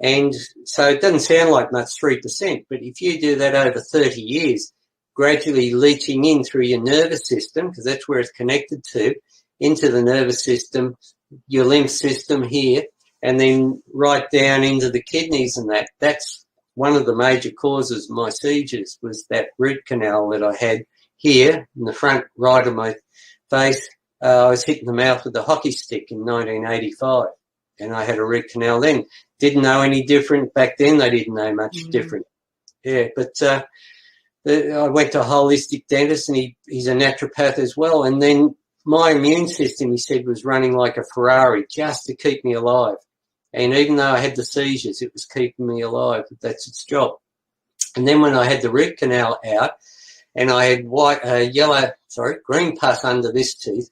And so it doesn't sound like much, 3%, but if you do that over 30 years, gradually leaching in through your nervous system, because that's where it's connected to, into the nervous system, your lymph system here, and then right down into the kidneys and that's one of the major causes of my seizures, was that root canal that I had here in the front right of my face. I was hit in the mouth with a hockey stick in 1985, and I had a root canal then. Didn't know any different. Back then they didn't know much different. Yeah, but I went to a holistic dentist, and he's a naturopath as well. And then my immune system, he said, was running like a Ferrari just to keep me alive. And even though I had the seizures, it was keeping me alive. That's its job. And then when I had the root canal out, and I had green pus under this tooth,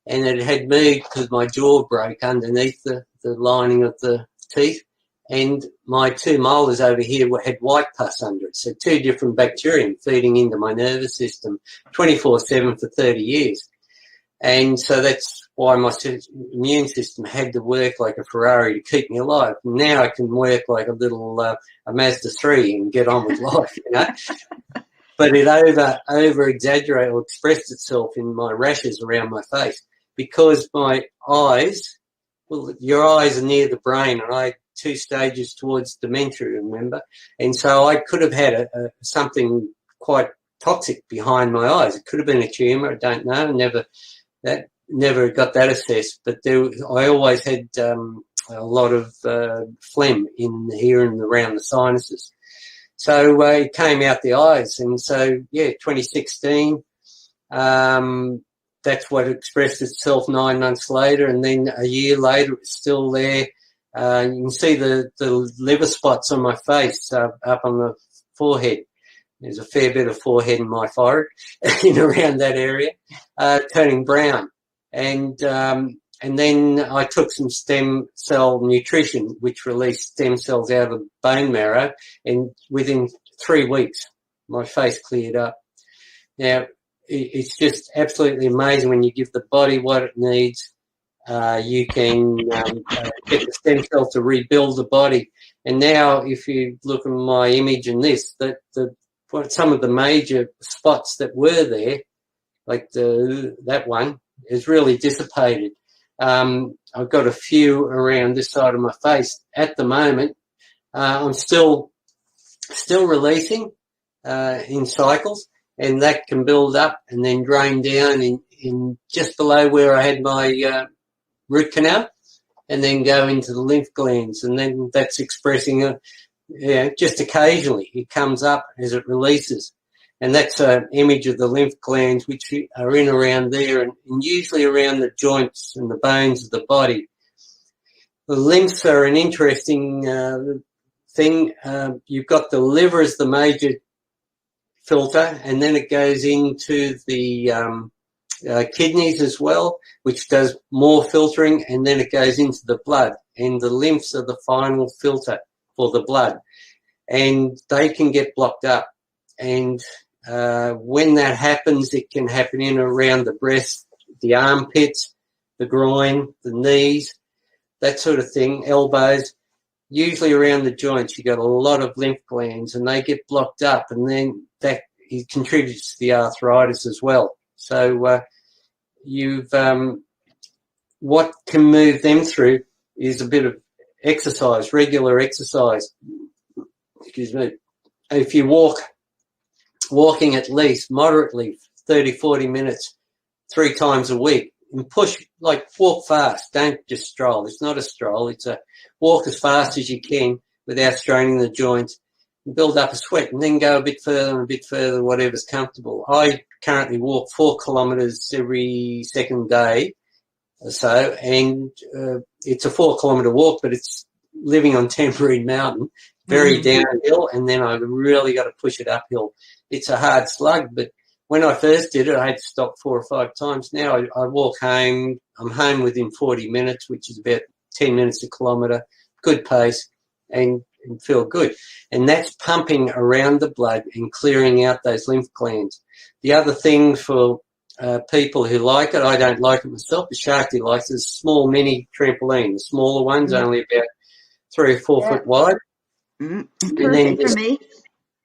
and it had moved because my jaw broke underneath the lining of the teeth, and my two molars over here had white pus under it. So two different bacteria feeding into my nervous system 24/7 for 30 years. And so that's why my immune system had to work like a Ferrari to keep me alive. Now I can work like a little a Mazda 3 and get on with life, you know. But it over-exaggerated or expressed itself in my rashes around my face because my eyes, well, your eyes are near the brain, and I had 2 stages towards dementia, remember? And so I could have had something quite toxic behind my eyes. It could have been a tumour, I don't know, never got that assessed, but I always had a lot of phlegm in here and around the sinuses. So it came out the eyes, and so, 2016, that's what expressed itself 9 months later, and then a year later it's still there. You can see the liver spots on my face up on the forehead. There's a fair bit of forehead in my forehead in around that area, turning brown. And then I took some stem cell nutrition, which released stem cells out of the bone marrow, and within 3 weeks, my face cleared up. Now, it's just absolutely amazing when you give the body what it needs. You can get the stem cells to rebuild the body. And now, if you look at my image in this, some of the major spots that were there, like that one, is really dissipated. I've got a few around this side of my face at the moment. I'm still releasing in cycles, and that can build up and then drain down in just below where I had my root canal, and then go into the lymph glands, and then that's expressing just occasionally it comes up as it releases. And that's an image of the lymph glands, which are in around there and usually around the joints and the bones of the body. The lymphs are an interesting thing. You've got the liver as the major filter, and then it goes into the kidneys as well, which does more filtering, and then it goes into the blood, and the lymphs are the final filter for the blood, and they can get blocked up. And when that happens, it can happen in and around the breast, the armpits, the groin, the knees, that sort of thing, elbows. Usually around the joints, you got a lot of lymph glands, and they get blocked up, and then that it contributes to the arthritis as well. So what can move them through is a bit of exercise, regular exercise. Excuse me. If you walking at least moderately 30, 40 minutes 3 times a week, and push, like walk fast, don't just stroll. It's not a stroll, it's a walk as fast as you can without straining the joints, and build up a sweat, and then go a bit further, whatever's comfortable. I currently walk 4 kilometres every second day or so, and it's a 4 kilometre walk, but it's living on Tamborine Mountain, very downhill, and then I've really got to push it uphill. It's a hard slug, but when I first did it, I had to stop 4 or 5 times. Now I walk home. I'm home within 40 minutes, which is about 10 minutes a kilometre, good pace, and feel good. And that's pumping around the blood and clearing out those lymph glands. The other thing for people who like it, I don't like it myself, but Shakti likes it, is small mini trampoline. The smaller ones, only about 3 or 4 foot wide. Perfect for me.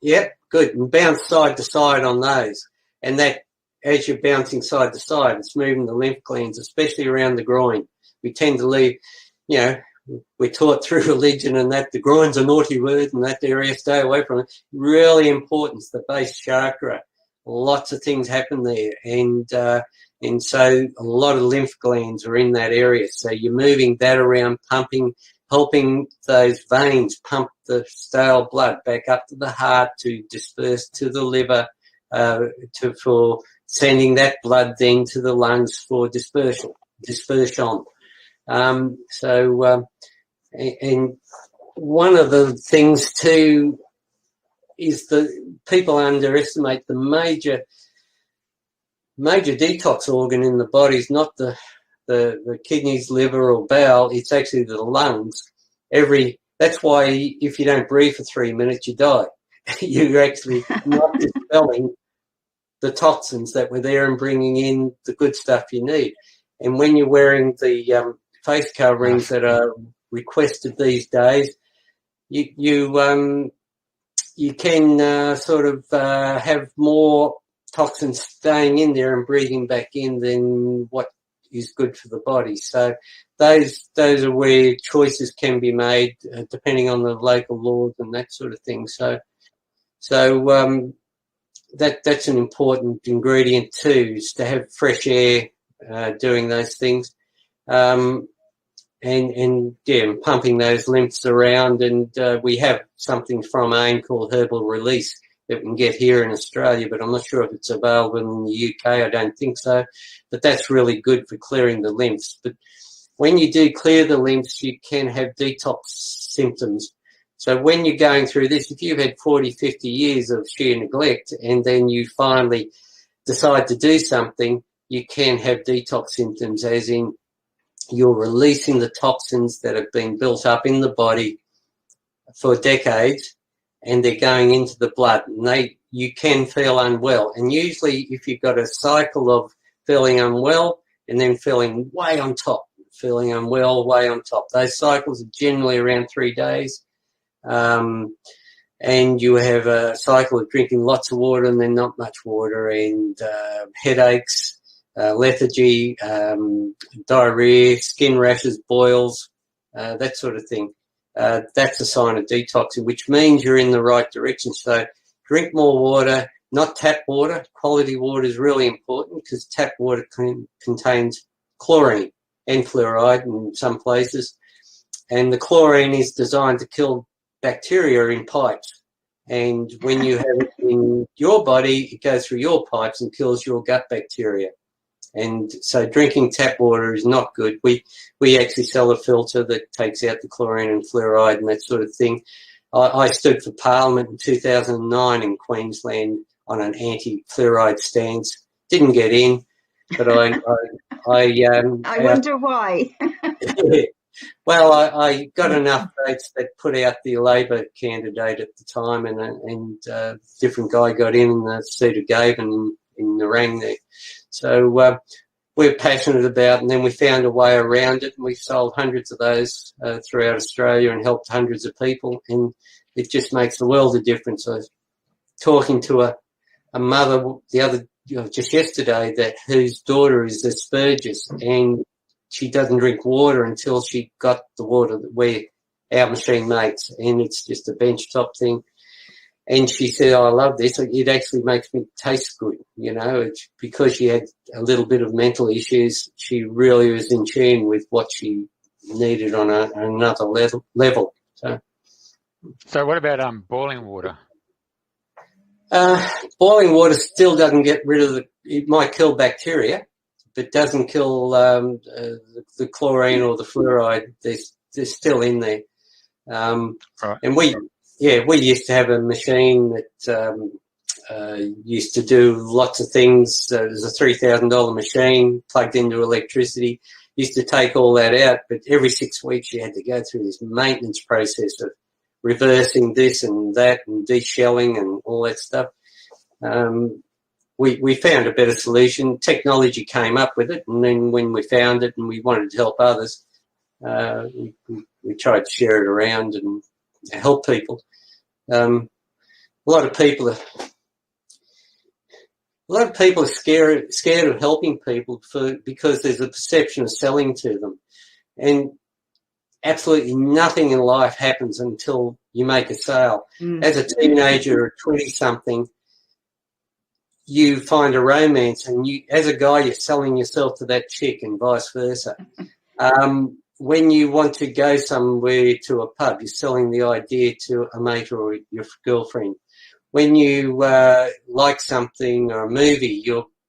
Yep, good. And bounce side to side on those. And that, as you're bouncing side to side, it's moving the lymph glands, especially around the groin. We tend to leave, we're taught through religion and that the groin's a naughty word and that area, stay away from it. Really important. It's the base chakra. Lots of things happen there. And so a lot of lymph glands are in that area. So you're moving that around, pumping, helping those veins pump the stale blood back up to the heart to disperse to the liver, for sending that blood then to the lungs for dispersion. And one of the things too is that people underestimate the major detox organ in the body is not the kidneys, liver or bowel, it's actually the lungs. That's why if you don't breathe for 3 minutes, you die. You're actually not dispelling the toxins that were there and bringing in the good stuff you need. And when you're wearing the face coverings that are requested these days, you can have more toxins staying in there and breathing back in than what is good for the body. So those are where choices can be made depending on the local laws and that sort of thing. So that's an important ingredient too, is to have fresh air doing those things, and pumping those lymphs around. And we have something from AIM called Herbal Release that we can get here in Australia, but I'm not sure if it's available in the UK. I don't think so, but that's really good for clearing the lymphs. But when you do clear the lymphs, you can have detox symptoms. So when you're going through this, if you've had 40, 50 years of sheer neglect and then you finally decide to do something, you can have detox symptoms, as in you're releasing the toxins that have been built up in the body for decades, and they're going into the blood, and you can feel unwell. And usually if you've got a cycle of feeling unwell and then feeling way on top, feeling unwell, way on top, those cycles are generally around 3 days. And you have a cycle of drinking lots of water and then not much water, and headaches, lethargy, diarrhea, skin rashes, boils, that sort of thing. That's a sign of detoxing, which means you're in the right direction. So drink more water, not tap water. Quality water is really important because tap water contains chlorine and fluoride in some places. And the chlorine is designed to kill bacteria in pipes. And when you have it in your body, it goes through your pipes and kills your gut bacteria. And so drinking tap water is not good. We actually sell a filter that takes out the chlorine and fluoride and that sort of thing. I stood for Parliament in 2009 in Queensland on an anti-fluoride stance. Didn't get in, but I wonder why. Well, I got enough votes that put out the Labor candidate at the time, and a different guy got in the seat of Gavin in Narang there. So we're passionate about, and then we found a way around it, and we sold hundreds of those throughout Australia and helped hundreds of people, and it just makes the world of difference. I was talking to a mother just yesterday whose daughter is Asperger's, and she doesn't drink water until she got the water where our machine makes, and it's just a benchtop thing. And she said, I love this. It actually makes me taste good. It's because she had a little bit of mental issues. She really was in tune with what she needed on another level. So what about boiling water? Boiling water still doesn't get rid of it might kill bacteria, but doesn't kill the chlorine or the fluoride. They're still in there. Right. And we used to have a machine that used to do lots of things. It was a $3,000 machine plugged into electricity. Used to take all that out, but every 6 weeks you had to go through this maintenance process of reversing this and that and deshelling and all that stuff. We found a better solution. Technology came up with it, and then when we found it and we wanted to help others, we tried to share it around and help people. A lot of people are scared of helping people because there's a perception of selling to them, and absolutely nothing in life happens until you make a sale. As a teenager or 20-something, you find a romance, and as a guy, you're selling yourself to that chick and vice versa. When you want to go somewhere to a pub, you're selling the idea to a mate or your girlfriend. When you like something or a movie,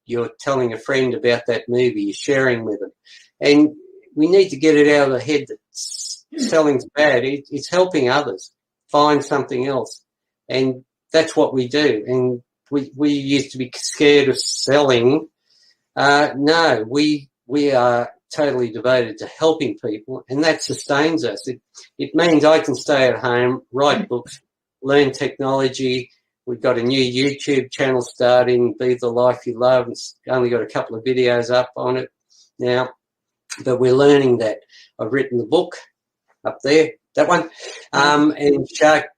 you're telling a friend about that movie, you're sharing with them. And we need to get it out of the head that selling's bad. It's helping others find something else. And that's what we do. And we used to be scared of selling. No, we are totally devoted to helping people, and that sustains us. It means I can stay at home, write books, learn technology. We've got a new YouTube channel starting, Be the Life You Love. It's only got a couple of videos up on it now, but we're learning that. I've written the book up there, that one, and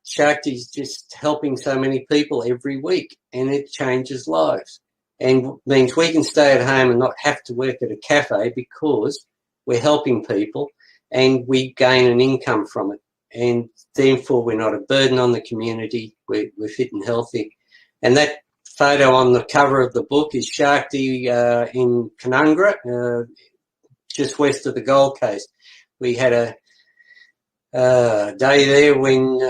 Shakti's just helping so many people every week, and it changes lives. And means we can stay at home and not have to work at a cafe because we're helping people and we gain an income from it. And therefore, we're not a burden on the community. We're fit and healthy. And that photo on the cover of the book is Shakti in Canungra, just west of the Gold Coast. We had a day there when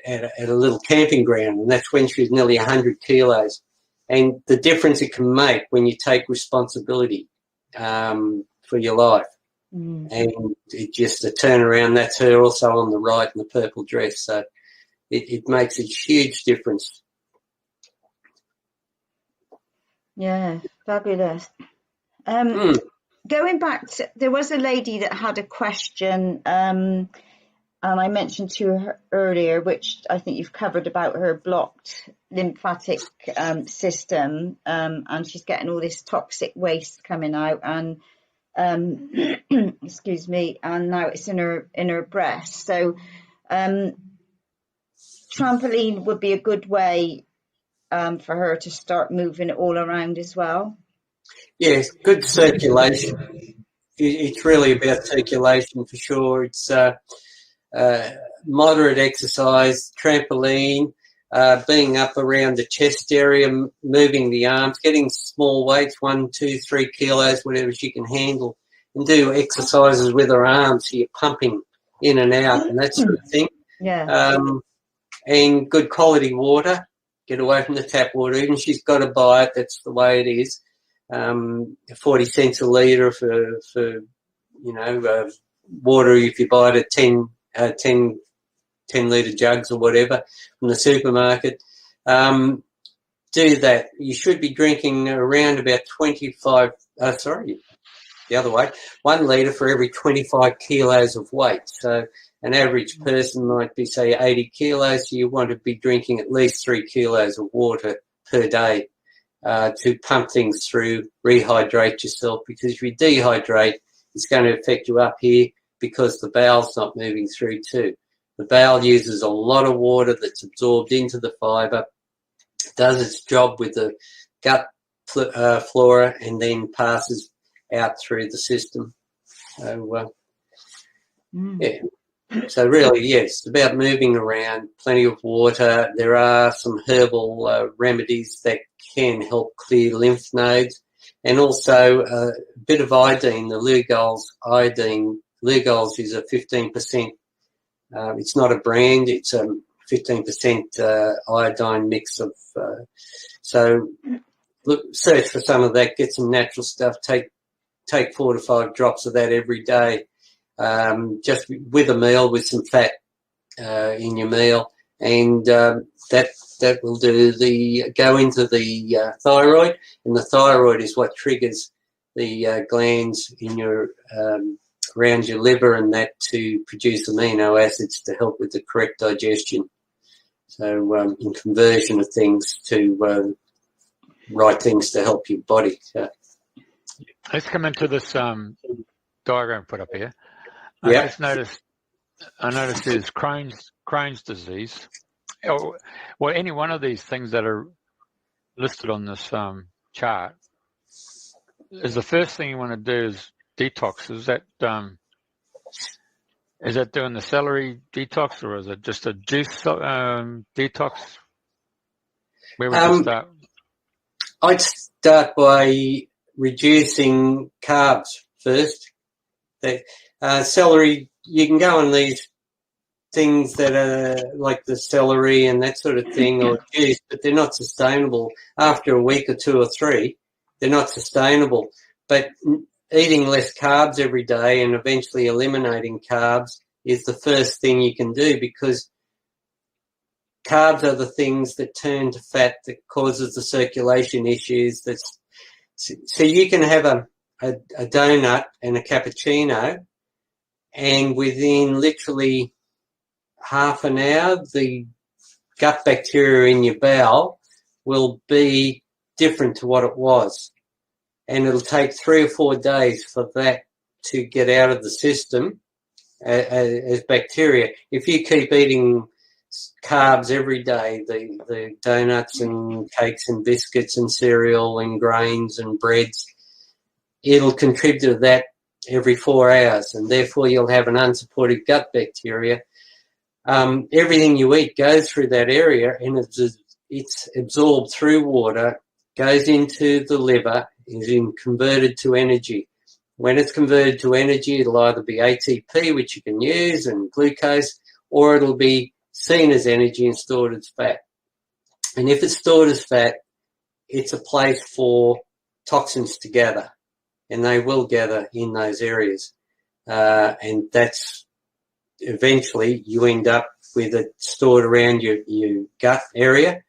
at a little camping ground, and that's when she was nearly 100 kilos. And the difference it can make when you take responsibility for your life. And it just a turnaround. That's her also on the right in the purple dress. So it makes a huge difference. Yeah, fabulous. Going back to, there was a lady that had a question, and I mentioned to her earlier, which I think you've covered, about her blocked lymphatic system, and she's getting all this toxic waste coming out, and excuse me, and now it's in her breast. So trampoline would be a good way for her to start moving it all around as well. Yes, good circulation. It's really about circulation for sure. It's moderate exercise, trampoline, being up around the chest area, moving the arms, getting small weights, 1, 2, 3 kilos, whatever she can handle, and do exercises with her arms so you're pumping in and out and that sort of thing. Yeah. And good quality water. Get away from the tap water. Even she's got to buy it. That's the way it is. 40 cents a litre for water if you buy it at 10 10-litre jugs or whatever from the supermarket. Do that. You should be drinking around about 1 litre for every 25 kilos of weight. So an average person might be, say, 80 kilos, so you want to be drinking at least 3 kilos of water per day to pump things through, rehydrate yourself, because if you dehydrate, it's going to affect you up here because the bowel's not moving through too. The bowel uses a lot of water that's absorbed into the fibre, does its job with the gut flora, and then passes out through the system. So, yeah. So really, yes, it's about moving around, plenty of water. There are some herbal remedies that can help clear lymph nodes, and also a bit of iodine, the Lugol's iodine. Lugol's is a 15%. It's not a brand. It's a 15% iodine mix of. So look, search for some of that. Get some natural stuff. Take 4 to 5 drops of that every day. Just with a meal, with some fat in your meal, and that will go into the thyroid, and the thyroid is what triggers the glands in your around your liver and that to produce amino acids to help with the correct digestion. So in conversion of things to right things to help your body. Let's come into this diagram put up here. Yeah. I noticed there's Crohn's disease. Well, any one of these things that are listed on this chart, is the first thing you want to do is detox. Is that doing the celery detox, or is it just a juice detox? Where would you start? I'd start by reducing carbs first. Celery, you can go on these things that are like the celery and that sort of thing, or juice, but they're not sustainable. After a week or 2 or 3, they're not sustainable. But eating less carbs every day and eventually eliminating carbs is the first thing you can do, because carbs are the things that turn to fat that causes the circulation issues. So you can have a donut and a cappuccino, and within literally half an hour, the gut bacteria in your bowel will be different to what it was. And it'll take 3 or 4 days for that to get out of the system as bacteria. If you keep eating carbs every day, the donuts and cakes and biscuits and cereal and grains and breads, it'll contribute to that every 4 hours, and therefore you'll have an unsupported gut bacteria. Everything you eat goes through that area, and it's absorbed through water, goes into the liver, is converted to energy. When it's converted to energy, it'll either be ATP, which you can use, and glucose, or it'll be seen as energy and stored as fat. And if it's stored as fat, it's a place for toxins to gather, and they will gather in those areas. And that's eventually you end up with it stored around your gut area,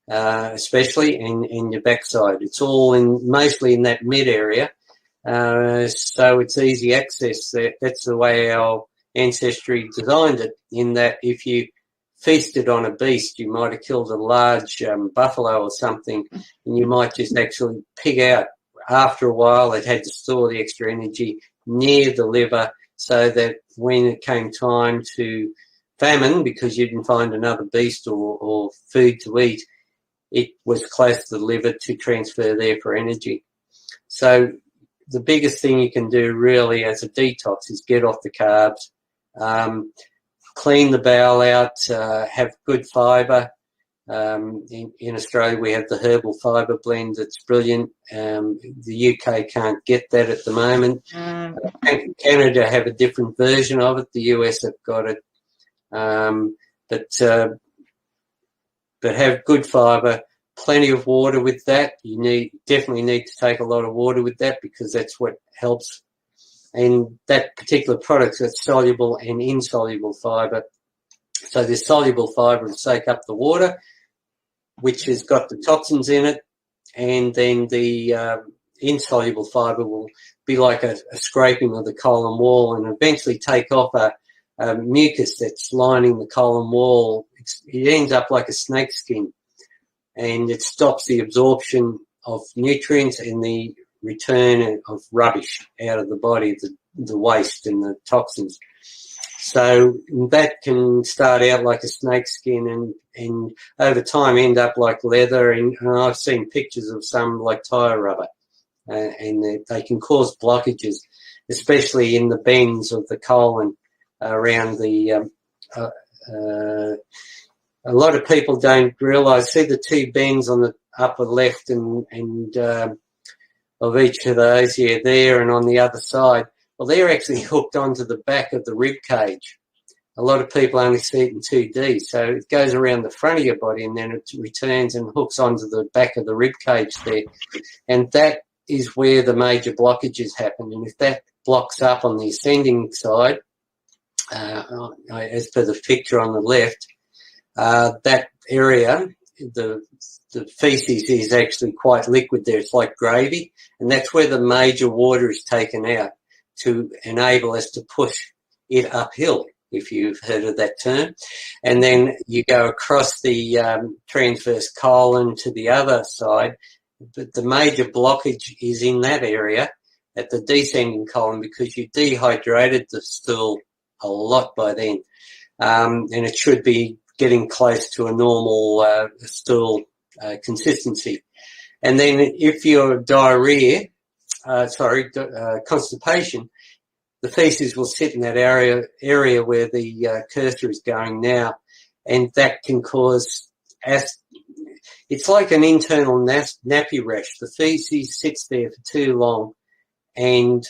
especially in your backside. It's all mostly in that mid area. So it's easy access. That's the way our ancestry designed it, in that if you feasted on a beast, you might have killed a large buffalo or something, and you might just actually pig out. After a while, it had to store the extra energy near the liver, so that when it came time to famine, because you didn't find another beast or food to eat, it was close to the liver to transfer there for energy. So the biggest thing you can do really as a detox is get off the carbs, clean the bowel out, have good fibre. In Australia, we have the herbal fibre blend that's brilliant. The UK can't get that at the moment. Canada have a different version of it. The US have got it. But have good fibre, plenty of water with that. You definitely need to take a lot of water with that, because that's what helps. And that particular product's got soluble and insoluble fibre. So this soluble fibre will soak up the water, which has got the toxins in it, and then the insoluble fibre will be like a scraping of the colon wall and eventually take off a mucus that's lining the colon wall. It ends up like a snake skin, and it stops the absorption of nutrients and the return of rubbish out of the body, the waste and the toxins. So that can start out like a snake skin and over time end up like leather, and I've seen pictures of some like tyre rubber, and they can cause blockages, especially in the bends of the colon around the a lot of people don't realise, see the two bends on the upper left and of each of those, there and on the other side. Well, they're actually hooked onto the back of the rib cage. A lot of people only see it in 2D, so it goes around the front of your body and then it returns and hooks onto the back of the rib cage there. And that is where the major blockages happen. And if that blocks up on the ascending side, as per the picture on the left, that area, the feces is actually quite liquid there. It's like gravy, and that's where the major water is taken out to enable us to push it uphill, if you've heard of that term. And then you go across the transverse colon to the other side, but the major blockage is in that area at the descending colon because you dehydrated the stool a lot by then, and it should be getting close to a normal stool consistency. And then if you're constipation, the feces will sit in that area where the cursor is going now, and that can cause it's like an internal nappy rash. The feces sits there for too long and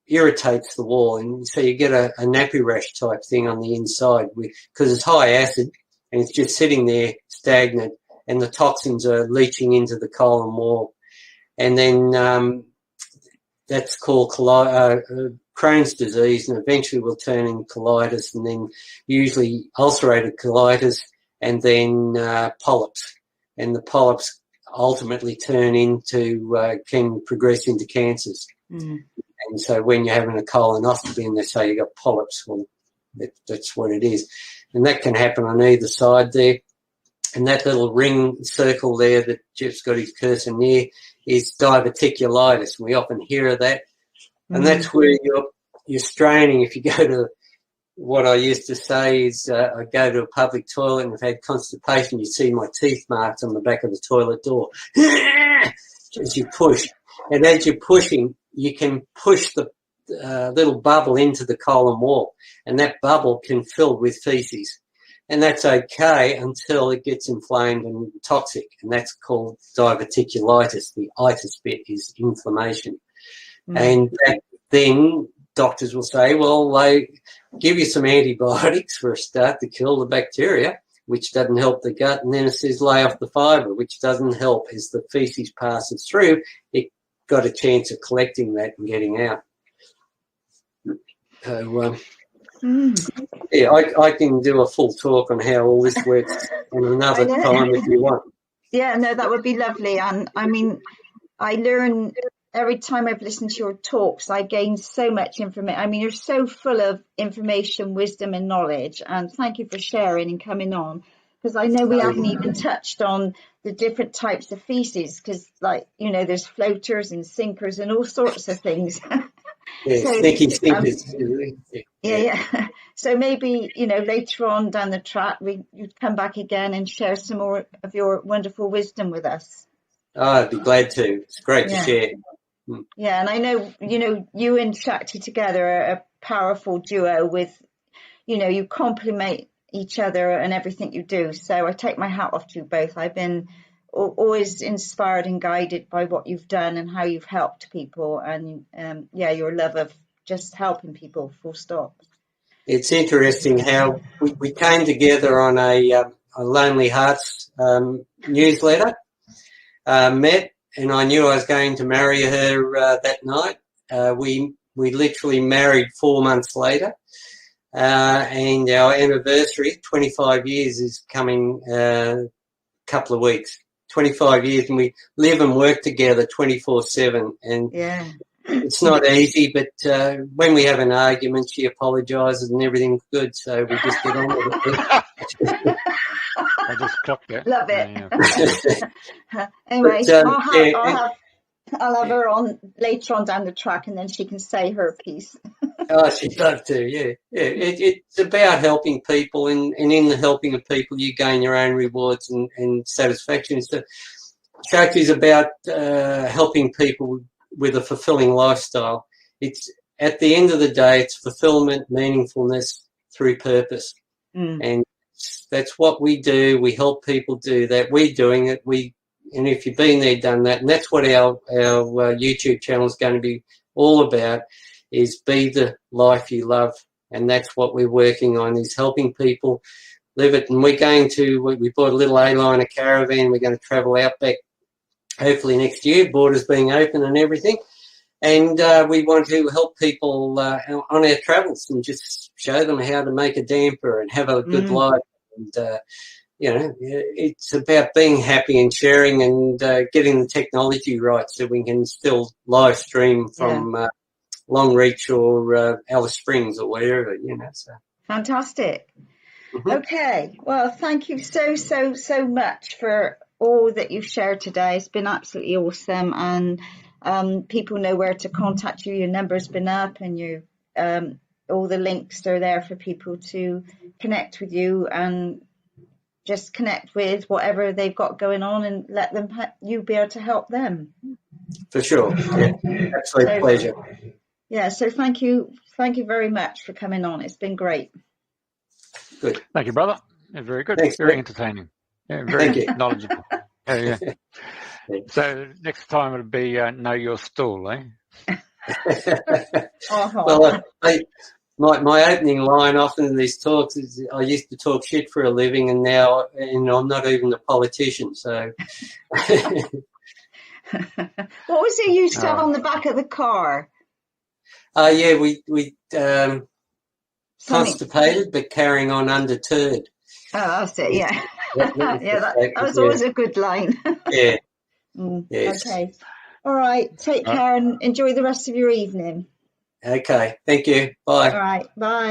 irritates the wall, and so you get a nappy rash type thing on the inside because it's high acid and it's just sitting there stagnant, and the toxins are leaching into the colon wall. And then that's called Crohn's disease, and eventually will turn into colitis, and then usually ulcerated colitis, and then polyps. And the polyps ultimately turn into, can progress into cancers. Mm. And so when you're having a colonoscopy and they say you got polyps, well, that's what it is. And that can happen on either side there. And that little ring circle there that Jeff's got his cursor near is diverticulitis. We often hear of that. And that's where you're straining. If you go to, what I used to say is I go to a public toilet and I've had constipation, you see my teeth marks on the back of the toilet door as you push. And as you're pushing, you can push the little bubble into the colon wall, and that bubble can fill with feces. And that's okay until it gets inflamed and toxic, and that's called diverticulitis. The itis bit is inflammation. And then doctors will say, well, they give you some antibiotics for a start to kill the bacteria, which doesn't help the gut, and then it says lay off the fibre, which doesn't help. As the feces passes through, it got a chance of collecting that and getting out. So, yeah, I can do a full talk on how all this works on another time if you want. Yeah, no, that would be lovely. And I mean, I learn every time I've listened to your talks, I gain so much information. I mean, you're so full of information, wisdom and knowledge. And thank you for sharing and coming on, because I know we haven't even touched on the different types of feces, because, like, you know, there's floaters and sinkers and all sorts of things. Yeah, so, sneaky sinkers. Yeah. So maybe, you know, later on down the track, you'd come back again and share some more of your wonderful wisdom with us. Oh, I'd be glad to. It's great to share. Yeah, and I know, you know, you and Shakti together are a powerful duo with, you know, you complement each other and everything you do. So I take my hat off to you both. I've been always inspired and guided by what you've done and how you've helped people, and your love of just helping people, full stop. It's interesting how we came together on a Lonely Hearts newsletter, met, and I knew I was going to marry her that night. We literally married 4 months later. and our anniversary, 25 years, is coming a couple of weeks. 25 years, and we live and work together 24/7. And it's not easy, but when we have an argument, she apologises and everything's good. So we just get on with it. I just clocked that. Love it. Yeah. Anyway, But, I'll have her on later on down the track, and then she can say her piece. Oh, she'd love to, yeah. It's about helping people, and in the helping of people, you gain your own rewards and satisfaction. So Shakti is about helping people with a fulfilling lifestyle. It's at the end of the day, it's fulfillment, meaningfulness through purpose, and that's what we do. We help people do that. We're doing it. And if you've been there, done that, and that's what our YouTube channel is going to be all about. Is be the life you love, and that's what we're working on, is helping people live it. And we bought a little A-liner caravan. We're going to travel out back hopefully next year, borders being open and everything, and we want to help people on our travels and just show them how to make a damper and have a good life. And it's about being happy and sharing and getting the technology right so we can still live stream from Longreach or Alice Springs or wherever, So. Fantastic. Okay. Well, thank you so much for all that you've shared today. It's been absolutely awesome, and people know where to contact you. Your number's been up, and all the links are there for people to connect with you and just connect with whatever they've got going on, and let them you be able to help them. For sure. Yeah. Absolute pleasure. Yeah, so thank you very much for coming on. It's been great. Good. Thank you, brother. Yeah, very good. Thanks, very mate. entertaining. Yeah, very knowledgeable. Yeah. So next time it'll be know your stall, eh? Well, my opening line often in these talks is I used to talk shit for a living, and now I'm not even a politician. So. What was it you used to have on the back of the car? We constipated but carrying on undeterred. Oh, that's it. Yeah, that was always a good line. Yeah. Yes. Okay. All right. Take care and enjoy the rest of your evening. Okay. Thank you. Bye. All right. Bye.